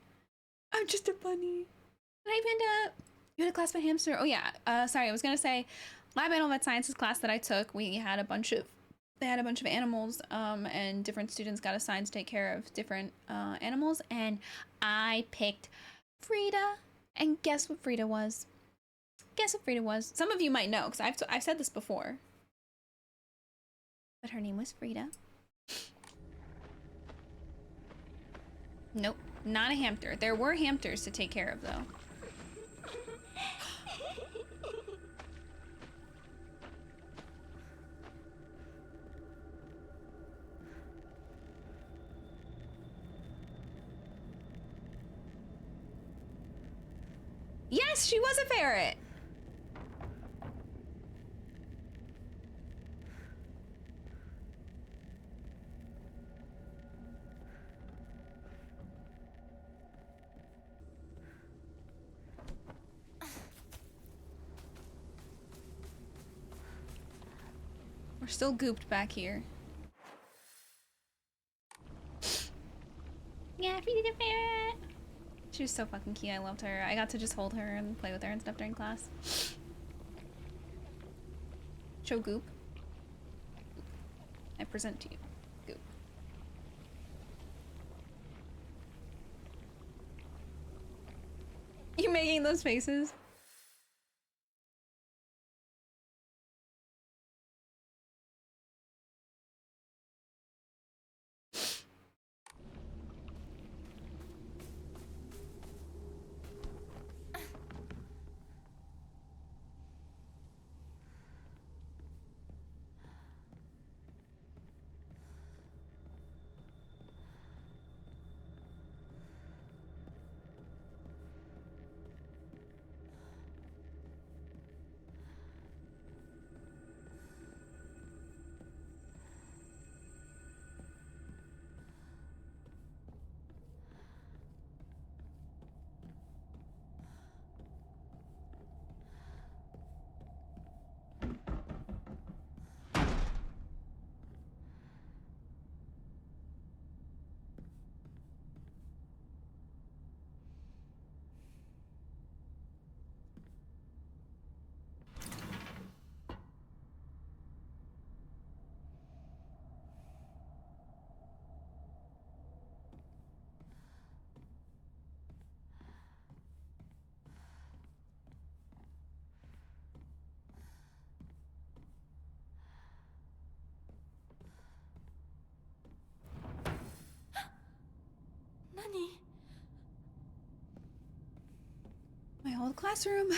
I'm just a bunny. Hi, Panda. You had a class by hamster. Oh yeah. Sorry, I was gonna say, lab animal vet sciences class that I took, we had a bunch of, they had a bunch of animals, and different students got assigned to take care of different animals, and I picked Frida. And guess what Frida was? Guess what Frida was? Some of you might know, because I've said this before. But her name was Frida. Nope, not a hamster. There were hamsters to take care of, though. Yes, she was a ferret! We're still gooped back here. Yeah, Frida the ferret! She was so fucking cute. I loved her. I got to just hold her and play with her and stuff during class. Show Goop. I present to you, Goop. You making those faces? My old classroom.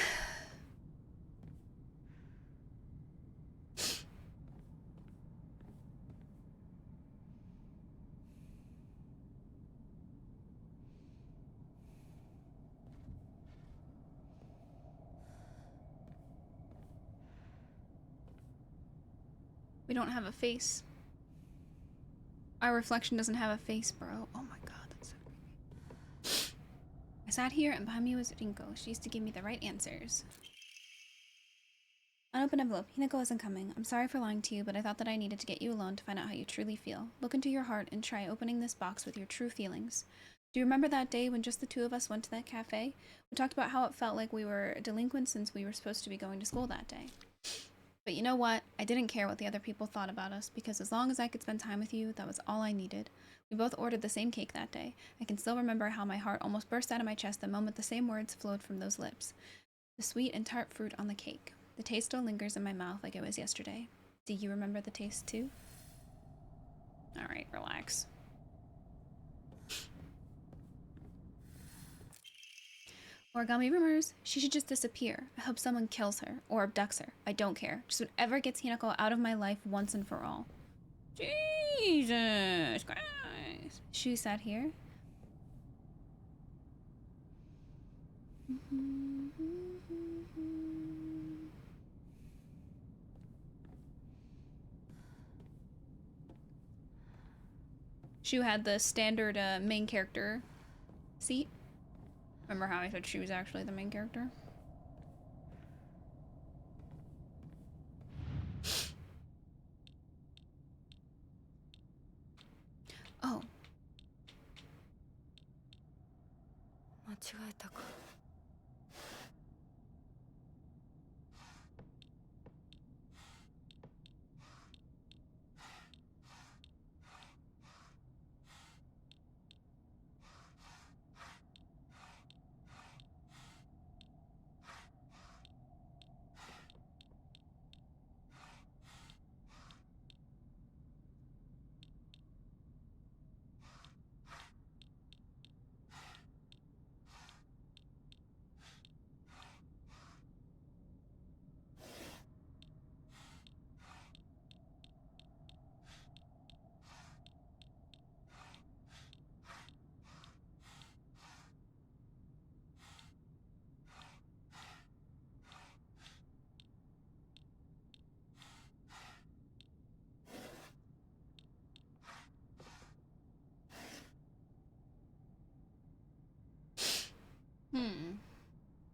We don't have a face. Our reflection doesn't have a face, bro. Oh my god, that's so creepy. I sat here and behind me was Rinko. She used to give me the right answers. Unopened envelope. Hinako isn't coming. I'm sorry for lying to you, but I thought that I needed to get you alone to find out how you truly feel. Look into your heart and try opening this box with your true feelings. Do you remember that day when just the two of us went to that cafe? We talked about how it felt like we were delinquents since we were supposed to be going to school that day. But you know what? I didn't care what the other people thought about us, because as long as I could spend time with you, that was all I needed. We both ordered the same cake that day. I can still remember how my heart almost burst out of my chest the moment the same words flowed from those lips. The sweet and tart fruit on the cake. The taste still lingers in my mouth like it was yesterday. Do you remember the taste too? Alright, relax. Origami rumors. She should just disappear. I hope someone kills her or abducts her. I don't care. Just whatever gets Hinako out of my life once and for all. Jesus Christ. She sat here. Shu had the standard main character seat. Remember how I said she was actually the main character? Oh. 間違えたか。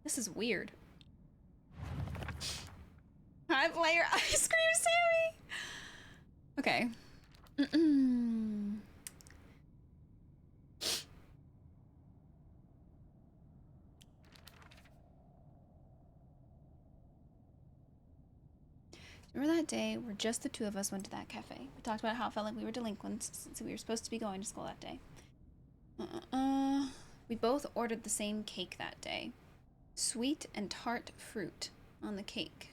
This is weird. 5-layer ice cream, Sammy! Okay. Remember that day where just the two of us went to that cafe? We talked about how it felt like we were delinquents since we were supposed to be going to school that day. We both ordered the same cake that day. Sweet and tart fruit on the cake.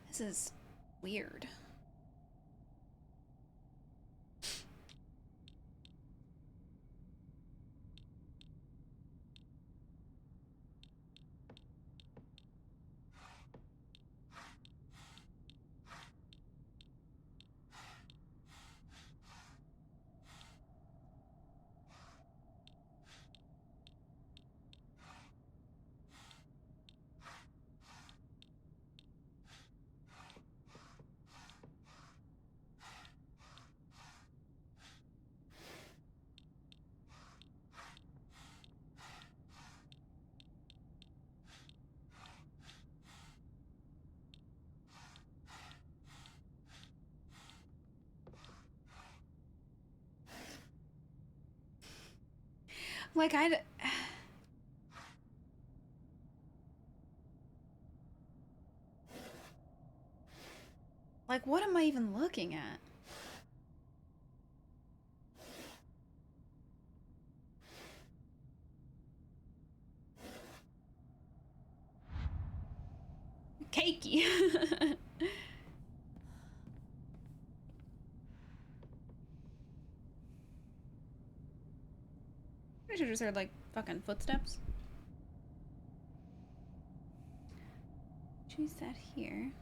This is weird. Like, like, what am I even looking at? Cakey. I should just heard like fucking footsteps. She sat here.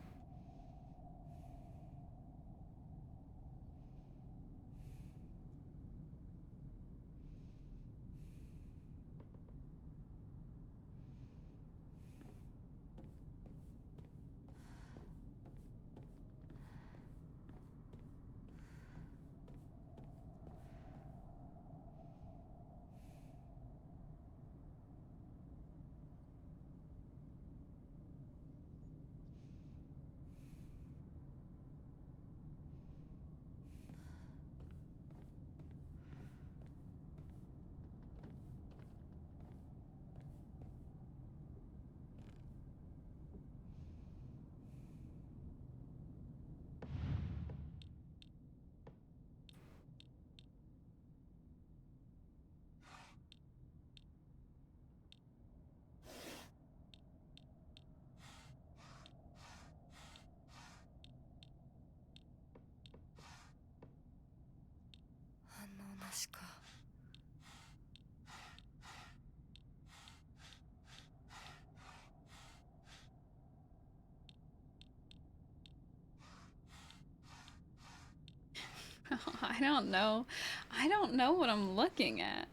か I don't know. I don't know what I'm looking at.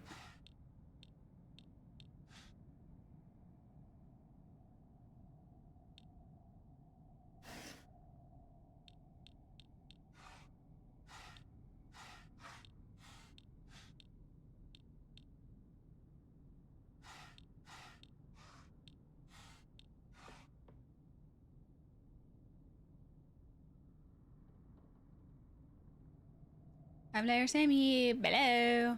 I'm there, Sammy. Hello.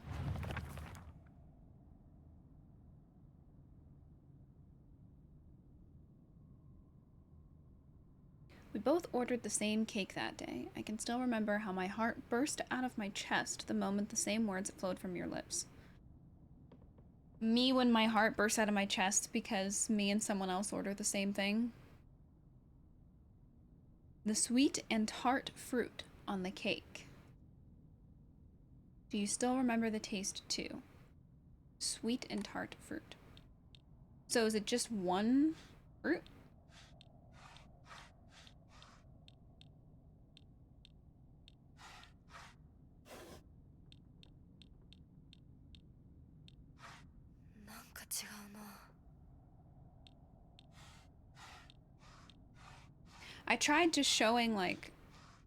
We both ordered the same cake that day. I can still remember how my heart burst out of my chest the moment the same words flowed from your lips. Me when my heart burst out of my chest because me and someone else ordered the same thing. The sweet and tart fruit on the cake. Do you still remember the taste too? Sweet and tart fruit. So is it just one fruit? I tried just showing like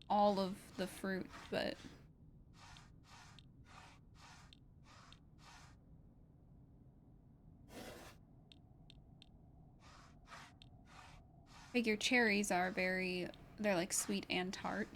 all of the fruit, but figure cherries are they're like sweet and tart.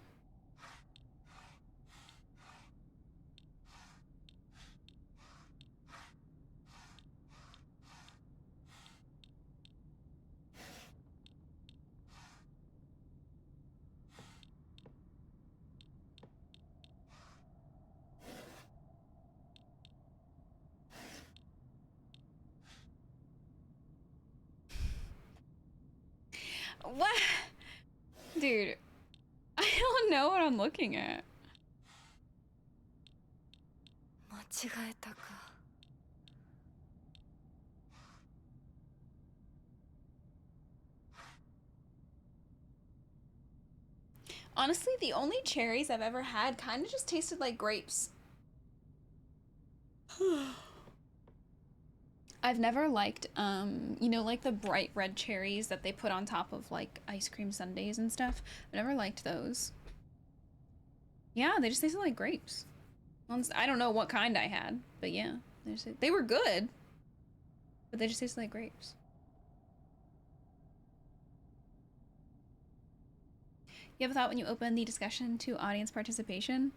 What? Dude, I don't know what I'm looking at. 間違えたか Honestly, the only cherries I've ever had kind of just tasted like grapes. I've never liked, you know, like the bright red cherries that they put on top of like ice cream sundaes and stuff. I've never liked those. Yeah, they just tasted like grapes. I don't know what kind I had, but yeah, they were good, but they just tasted like grapes. You have a thought when you open the discussion to audience participation?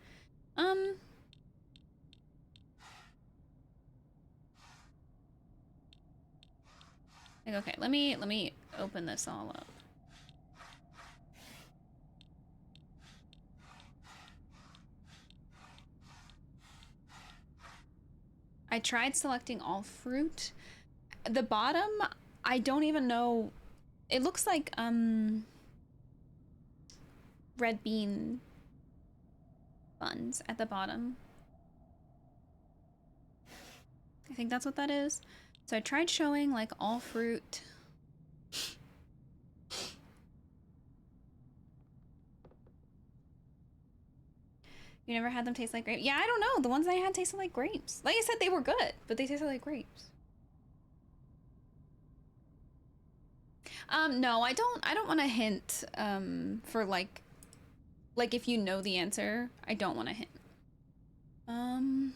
Like, okay, let me open this all up. I tried selecting all fruit. The bottom, I don't even know. It looks like red bean buns at the bottom. I think that's what that is. So I tried showing like all fruit. You never had them taste like grapes? Yeah, I don't know. The ones I had tasted like grapes. Like I said, they were good, but they tasted like grapes. No, I don't want to hint for like if you know the answer, I don't want to hint. Hmm.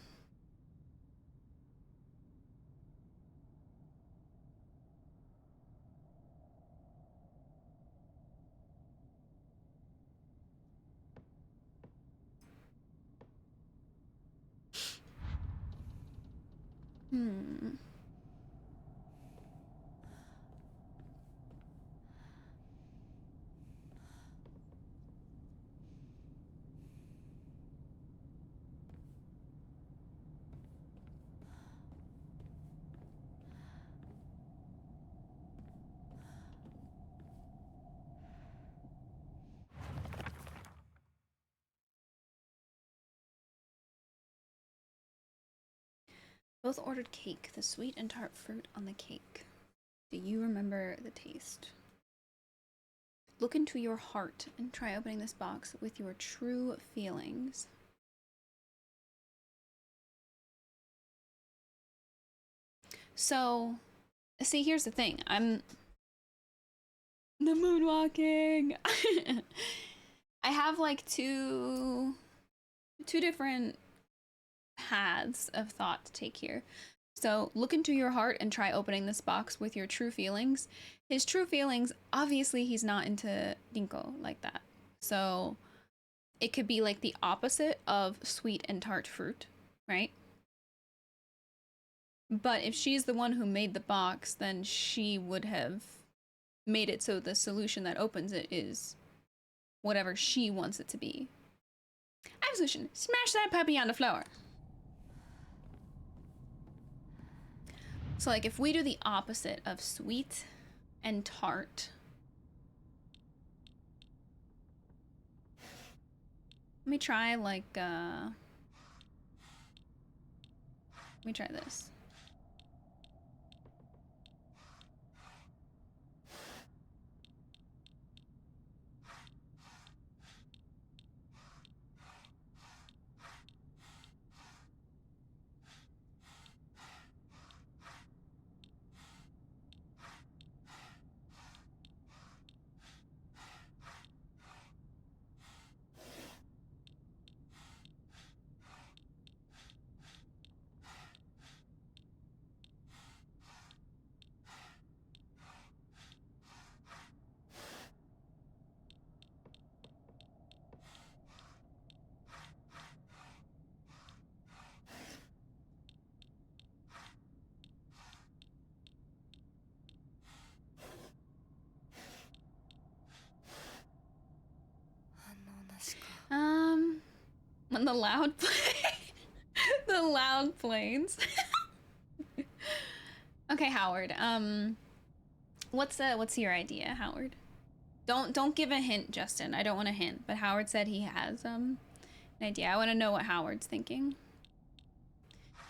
Both ordered cake, the sweet and tart fruit on the cake. Do you remember the taste? Look into your heart and try opening this box with your true feelings. So, see, here's the thing. I'm the moonwalking. I have like two different paths of thought to take here. So look into your heart and try opening this box with your true feelings. His true feelings, obviously he's not into Rinko like that. So it could be like the opposite of sweet and tart fruit, right? But if she's the one who made the box, then she would have made it so the solution that opens it is whatever she wants it to be. I have a solution. Smash that puppy on the floor. So like if we do the opposite of sweet and tart. Let me try like let me try this. When the loud play, the loud planes. Okay, Howard. What's your idea, Howard? Don't give a hint, Justin. I don't want a hint, but Howard said he has an idea. I want to know what Howard's thinking.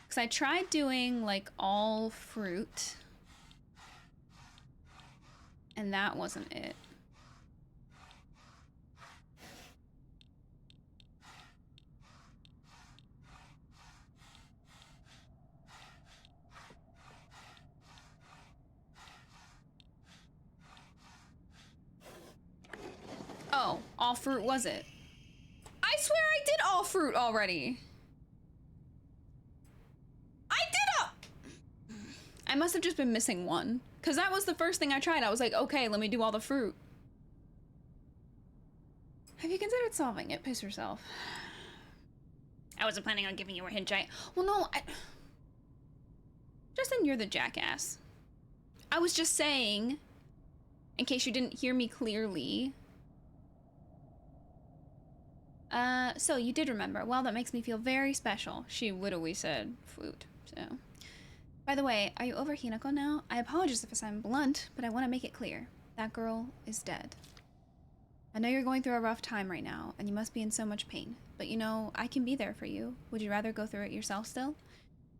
Cause I tried doing like all fruit, and that wasn't it. Oh, all fruit was it? I swear I did all fruit already. I did all. I must have just been missing one. Cause that was the first thing I tried. I was like, okay, let me do all the fruit. Have you considered solving it? Piss yourself. I wasn't planning on giving you a hint, Jay. Well, no, Justin, you're the jackass. I was just saying, in case you didn't hear me clearly. So you did remember. Well, that makes me feel very special. She literally said flute, so. By the way, are you over Hinako now? I apologize if I'm blunt, but I want to make it clear. That girl is dead. I know you're going through a rough time right now, and you must be in so much pain. But you know, I can be there for you. Would you rather go through it yourself still?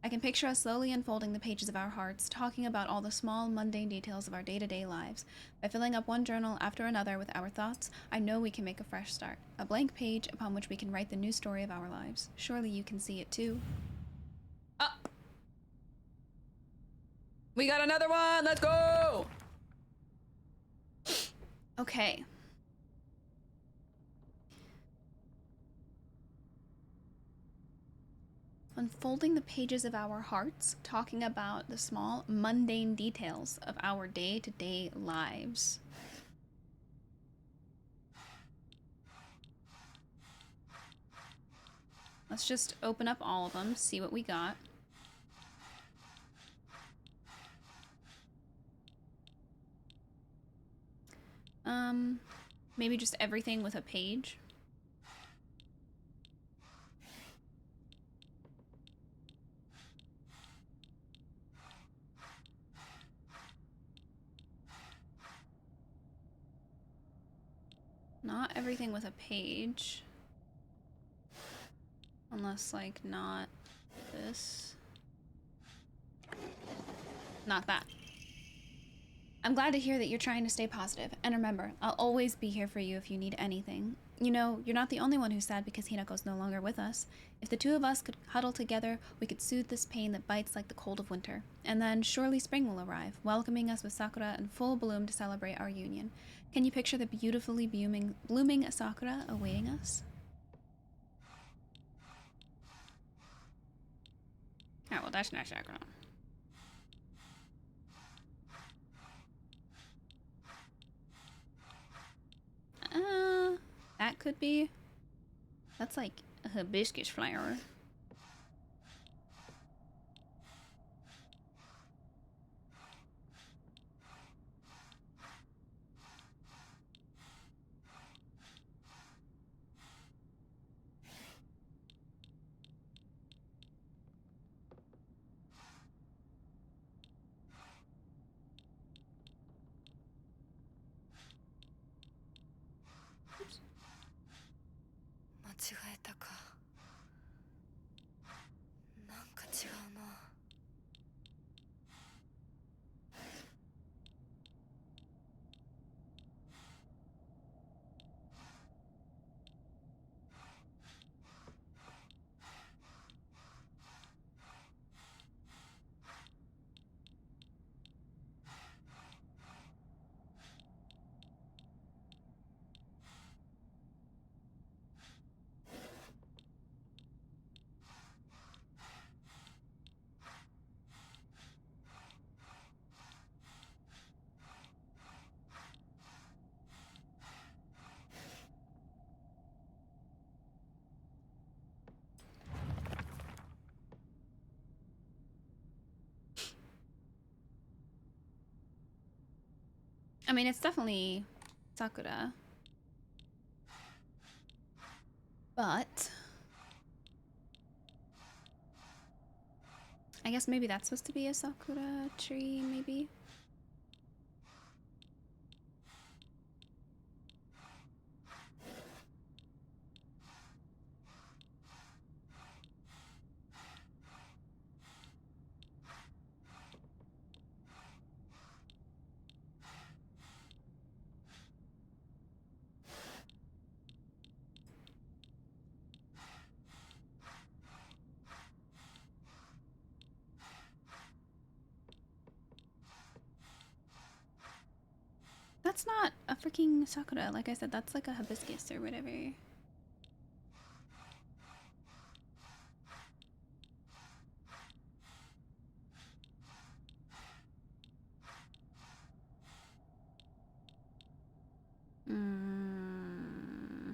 I can picture us slowly unfolding the pages of our hearts, talking about all the small, mundane details of our day-to-day lives. By filling up one journal after another with our thoughts, I know we can make a fresh start. A blank page upon which we can write the new story of our lives. Surely you can see it too. Oh! We got another one! Let's go! Okay. Unfolding the pages of our hearts, talking about the small, mundane details of our day-to-day lives. Let's just open up all of them, see what we got. Maybe just everything with a page. Not everything with a page. Unless, like, not this. Not that. I'm glad to hear that you're trying to stay positive. And remember, I'll always be here for you if you need anything. You know, you're not the only one who's sad because Hinako's no longer with us. If the two of us could huddle together, we could soothe this pain that bites like the cold of winter. And then surely spring will arrive, welcoming us with sakura in full bloom to celebrate our union. Can you picture the beautifully blooming sakura awaiting us? Oh, well, that's not sakura. That could be. That's like a hibiscus flower. Oops. 間違えたか。なんか違うな。I mean, it's definitely sakura. But I guess maybe that's supposed to be a sakura tree, maybe? That's not a freaking sakura. Like I said, that's like a hibiscus or whatever. Mm.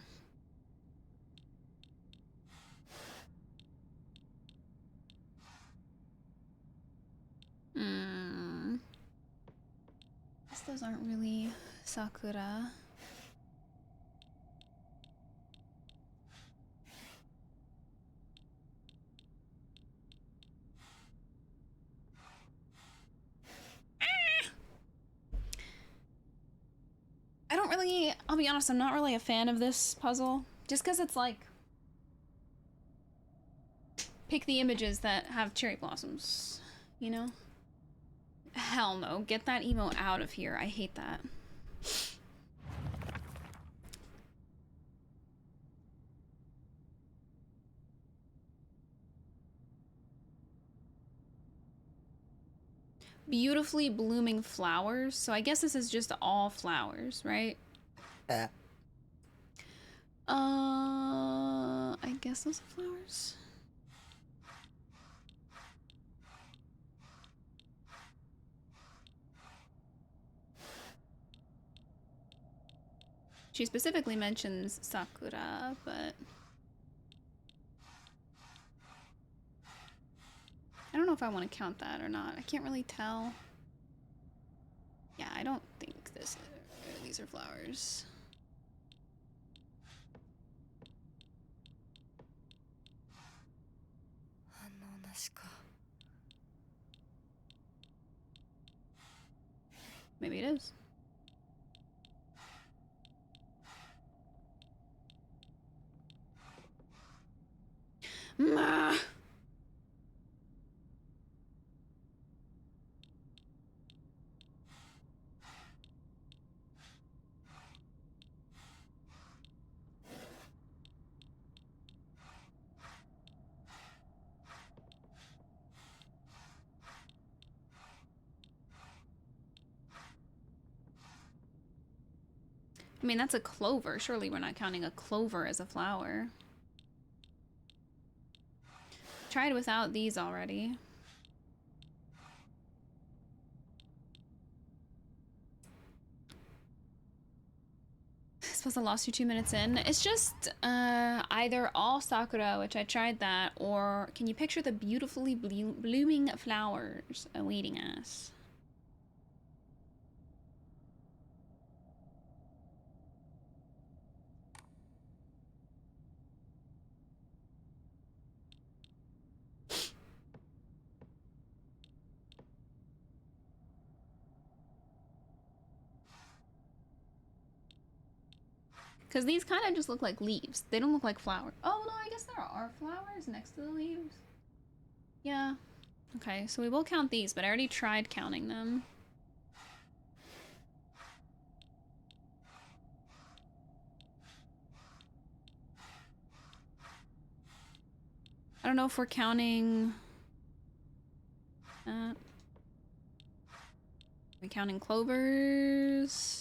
Mm. Guess those aren't really sakura. I don't really, I'll be honest, I'm not really a fan of this puzzle. Just because it's like, pick the images that have cherry blossoms, you know? Hell no, get that emo out of here. I hate that. Beautifully blooming flowers. So I guess this is just all flowers, right? I guess those are flowers. She specifically mentions sakura, but I don't know if I want to count that or not. I can't really tell. Yeah, I don't think these are flowers. Maybe it is. I mean, that's a clover. Surely we're not counting a clover as a flower. Tried without these already. I suppose I lost you 2 minutes in. It's just either all sakura, which I tried that, or can you picture the beautifully blooming flowers awaiting us? Because these kind of just look like leaves. They don't look like flowers. Oh, no, I guess there are flowers next to the leaves. Yeah. Okay, so we will count these, but I already tried counting them. I don't know if we're counting... are we counting clovers?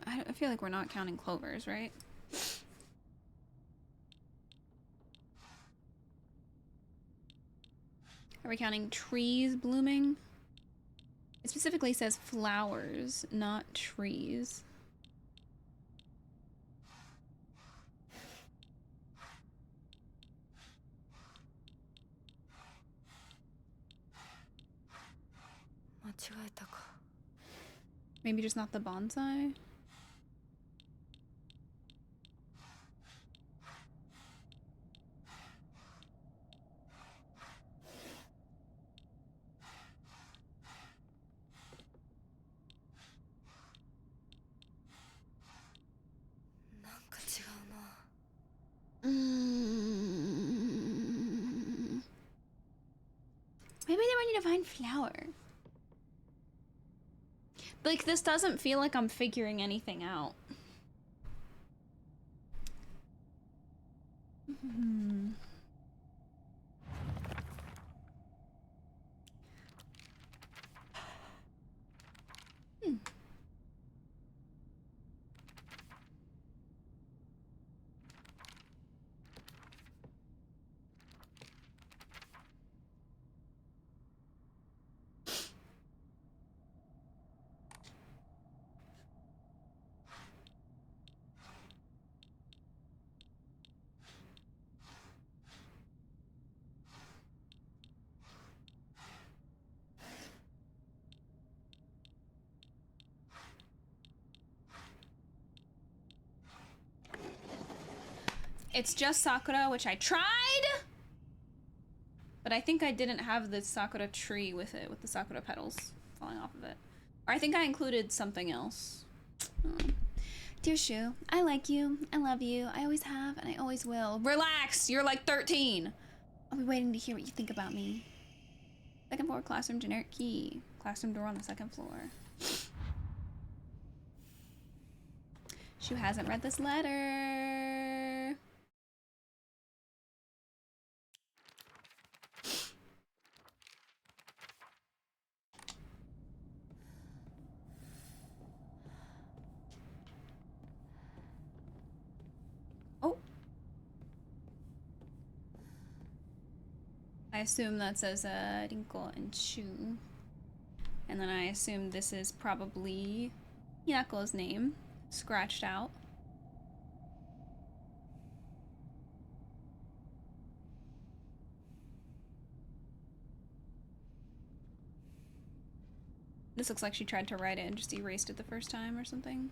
I feel like we're not counting clovers, right? Are we counting trees blooming? It specifically says flowers, not trees. Maybe just not the bonsai? Maybe they want you to find flower. Like, this doesn't feel like I'm figuring anything out. It's just sakura, which I tried, but I think I didn't have the sakura tree with it, with the sakura petals falling off of it. Or I think I included something else. Dear Shu, I like you, I love you, I always have, and I always will. Relax, you're like 13. I'll be waiting to hear what you think about me. Second floor classroom, generic key. Classroom door on the second floor. Shu hasn't read this letter. Oh. I assume that says Rinko and Shu. And then I assume this is probably Hinako's name, scratched out. This looks like she tried to write it and just erased it the first time or something.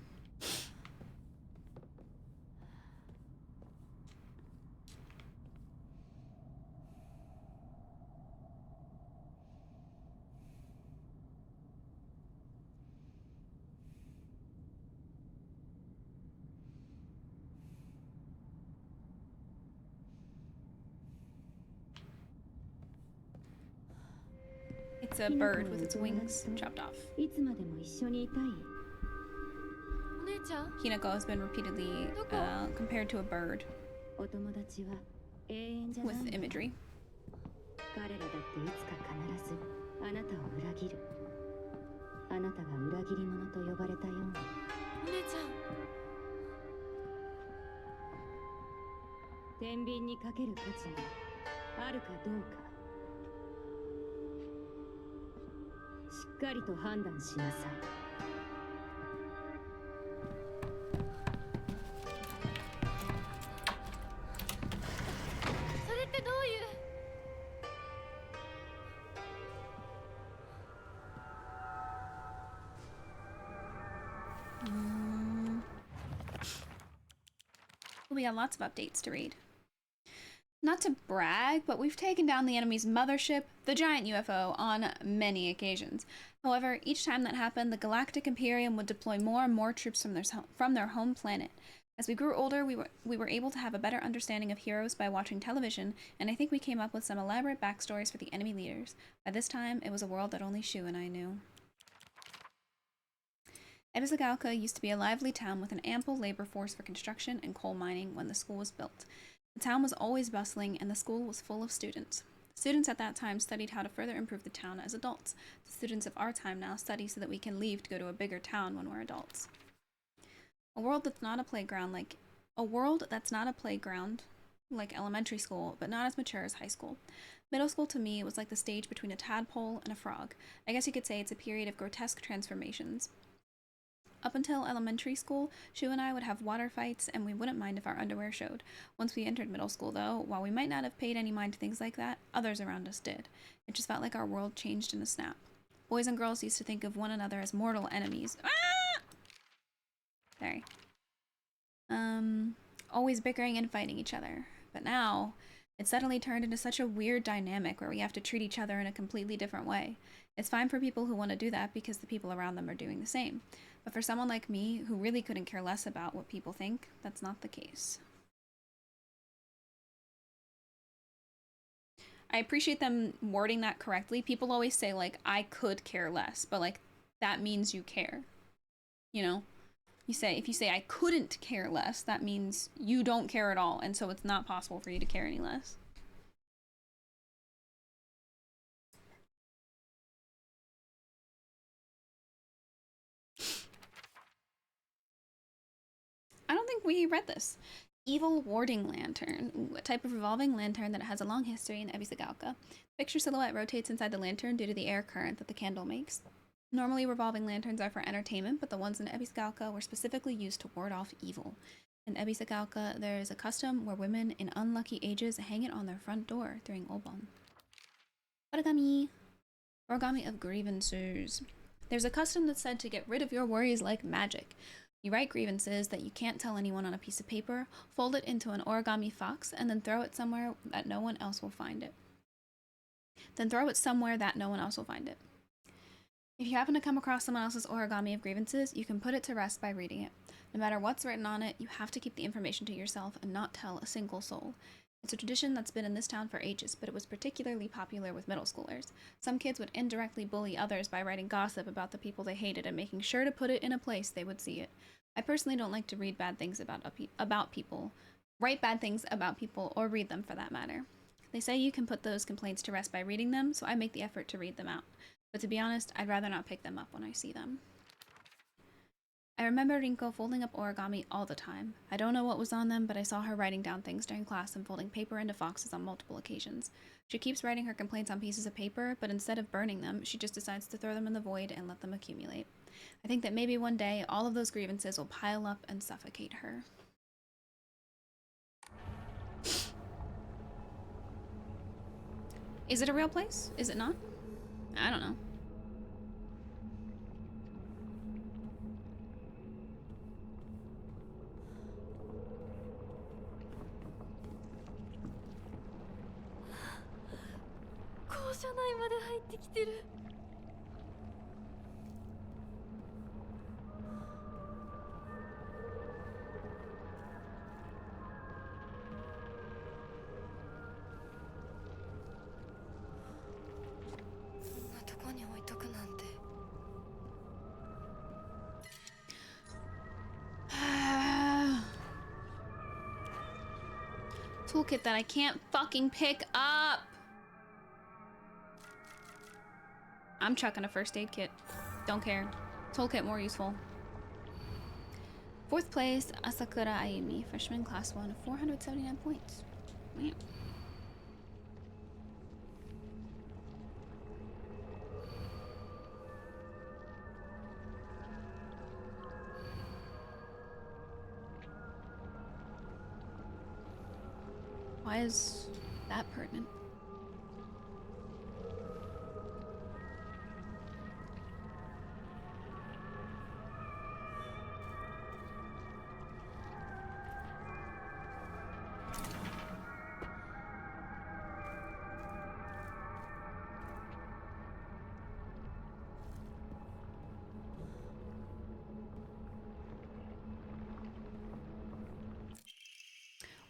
It's a bird with its wings chopped off. いつまでも一緒にいたい。お姉ちゃん、 Hinako has been repeatedly compared to a bird お友達は永遠じゃない。 with imagery. 彼らだっていつか必ずあなたを裏切る。あなたが裏切り者と呼ばれたように。お姉ちゃん。天秤にかける価値があるかどうか、しっかりと判断しなさい。それってどういう。We got lots of updates to read. Not to brag, but we've taken down the enemy's mothership, the giant UFO, on many occasions. However, each time that happened, the Galactic Imperium would deploy more and more troops from their home planet. As we grew older, we were able to have a better understanding of heroes by watching television, and I think we came up with some elaborate backstories for the enemy leaders. By this time, it was a world that only Shu and I knew. Ebisugalka used to be a lively town with an ample labor force for construction and coal mining when the school was built. The town was always bustling, and the school was full of students. The students at that time studied how to further improve the town as adults. The students of our time now study so that we can leave to go to a bigger town when we're adults. A world that's not a playground like elementary school, but not as mature as high school. Middle school to me was like the stage between a tadpole and a frog. I guess you could say it's a period of grotesque transformations. Up until elementary school, Shu and I would have water fights, and we wouldn't mind if our underwear showed. Once we entered middle school, though, while we might not have paid any mind to things like that, others around us did. It just felt like our world changed in a snap. Boys and girls used to think of one another as mortal enemies. Ah! Sorry. Always bickering and fighting each other. But now, it suddenly turned into such a weird dynamic where we have to treat each other in a completely different way. It's fine for people who want to do that because the people around them are doing the same. But for someone like me, who really couldn't care less about what people think, that's not the case. I appreciate them wording that correctly. People always say, like, I could care less, but, like, that means you care. You know? If you say I couldn't care less, that means you don't care at all, and so it's not possible for you to care any less. I don't think we read this. Evil Warding Lantern. Ooh, a type of revolving lantern that has a long history in Ebisugalka. Picture silhouette rotates inside the lantern due to the air current that the candle makes. Normally, revolving lanterns are for entertainment, but the ones in Ebisugalka were specifically used to ward off evil. In Ebisugalka, there is a custom where women in unlucky ages hang it on their front door during Obon. Origami. Origami of grievances. There's a custom that's said to get rid of your worries like magic. You write grievances that you can't tell anyone on a piece of paper, fold it into an origami fox, and then throw it somewhere that no one else will find it. If you happen to come across someone else's origami of grievances, you can put it to rest by reading it. No matter what's written on it, you have to keep the information to yourself and not tell a single soul. It's a tradition that's been in this town for ages, but it was particularly popular with middle schoolers. Some kids would indirectly bully others by writing gossip about the people they hated and making sure to put it in a place they would see it. I personally don't like to read bad things about people, write bad things about people, or read them for that matter. They say you can put those complaints to rest by reading them, so I make the effort to read them out. But to be honest, I'd rather not pick them up when I see them. I remember Rinko folding up origami all the time. I don't know what was on them, but I saw her writing down things during class and folding paper into foxes on multiple occasions. She keeps writing her complaints on pieces of paper, but instead of burning them, she just decides to throw them in the void and let them accumulate. I think that maybe one day, all of those grievances will pile up and suffocate her. Is it a real place? Is it not? I don't know. Toolkit that I can't fucking pick up. I'm chucking a first aid kit. Don't care. Toolkit more useful. 4th place, Asakura Ayumi, freshman class 1, 479 points. Wow. Why is that pertinent?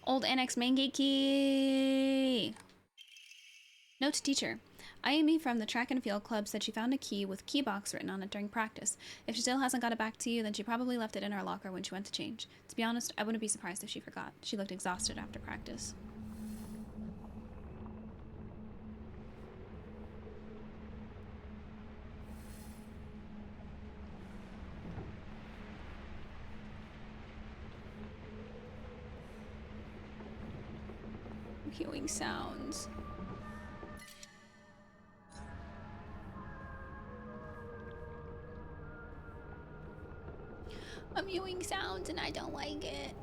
Old Annex Mangeki! Note to teacher. Ayumi from the track and field club said she found a key with key box written on it during practice. If she still hasn't got it back to you, then she probably left it in her locker when she went to change. To be honest, I wouldn't be surprised if she forgot. She looked exhausted after practice. Hearing sounds. I'm hearing sounds and I don't like it.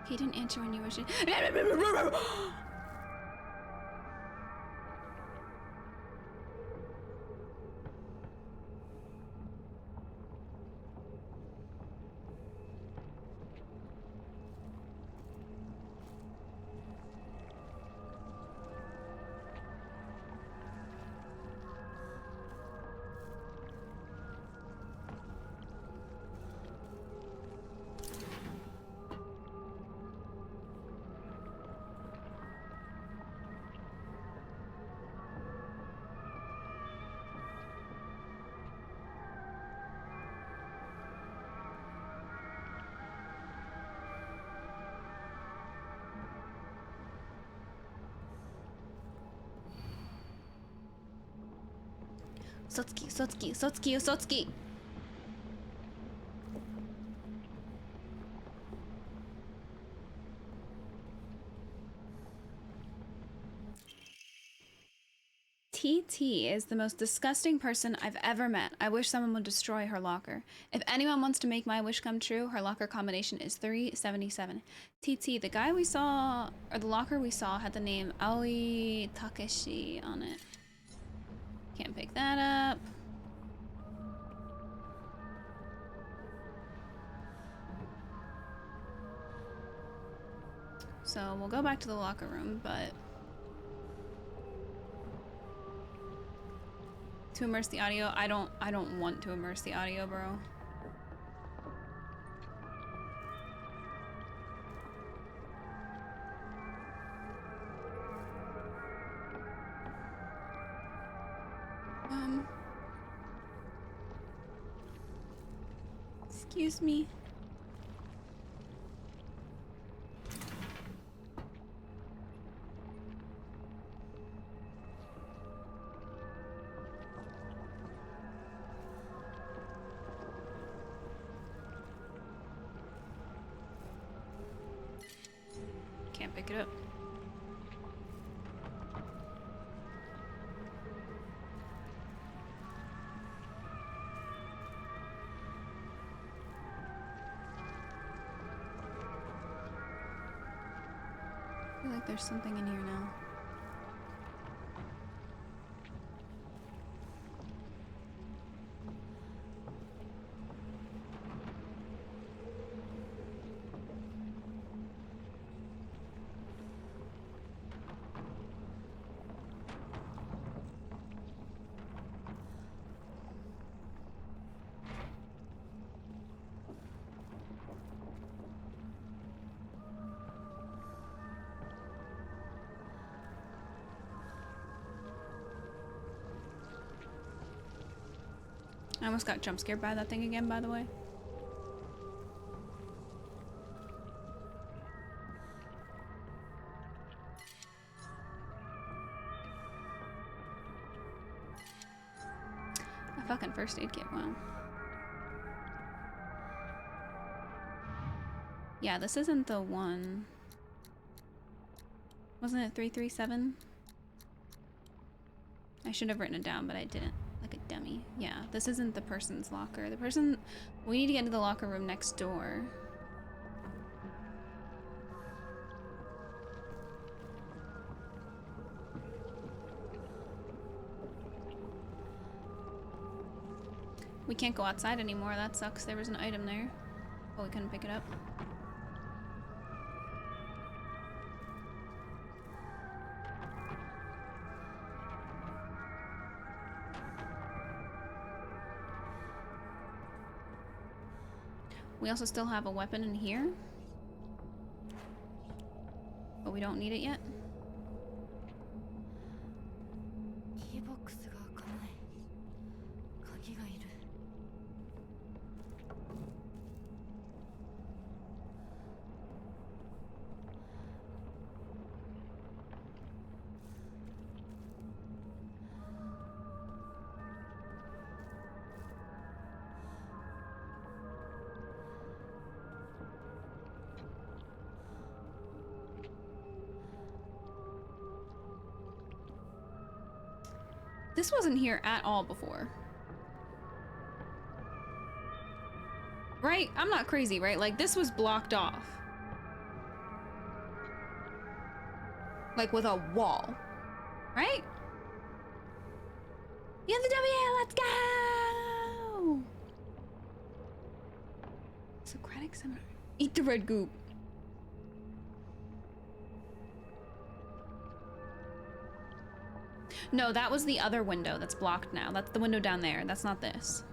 He didn't answer when you were Sotsuki, Sotsuki, Sotsuki, Sotsuki. TT is the most disgusting person I've ever met. I wish someone would destroy her locker. If anyone wants to make my wish come true, her locker combination is 377. TT, the guy we saw, or the locker we saw, had the name Aoi Takeshi on it. Can't pick that up. So we'll go back to the locker room, but to immerse the audio, I don't want to immerse the audio, bro. Excuse me. Can't pick it up. I feel like there's something in here now. I almost got jump scared by that thing again, by the way. A fucking first aid kit, wow. Yeah, this isn't the one. Wasn't it 337? I should have written it down, but I didn't. Like a dummy. Yeah, this isn't the person's locker. The person... We need to get to the locker room next door. We can't go outside anymore. That sucks. There was an item there. Oh, we couldn't pick it up. We also still have a weapon in here. But we don't need it yet. キーボックスが開かない。鍵がいる。This wasn't here at all before. Right? I'm not crazy, right? Like, this was blocked off. Like, with a wall. Right? Yeah, the W! Let's go! Socratic seminar. Eat the red goop. No, that was the other window that's blocked now. That's the window down there. That's not this.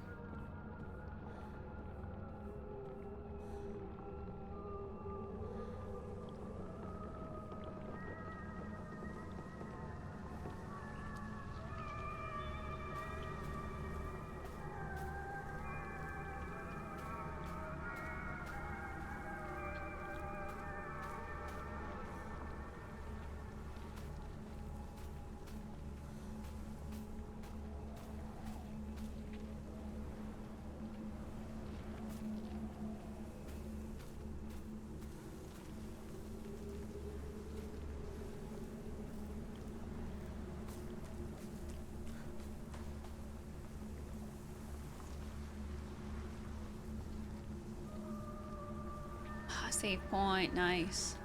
Save point, nice.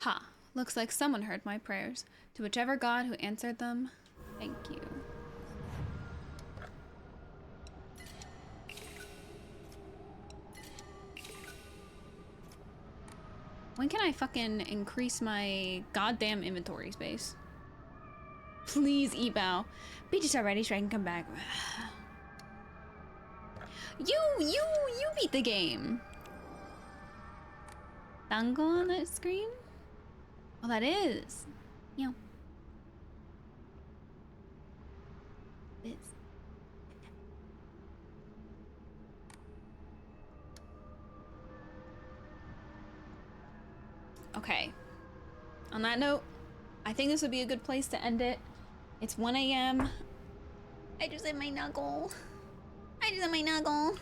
Ha, looks like someone heard my prayers. To whichever God who answered them, thank you. When can I fucking increase my goddamn inventory space? Please, Ebao. Beat it already so I can come back. You beat the game. Dangle on that screen? Oh, that is. Yeah. Biz. Okay. On that note, I think this would be a good place to end it. It's 1 a.m. I just hit my knuckle. I just hit my knuckle.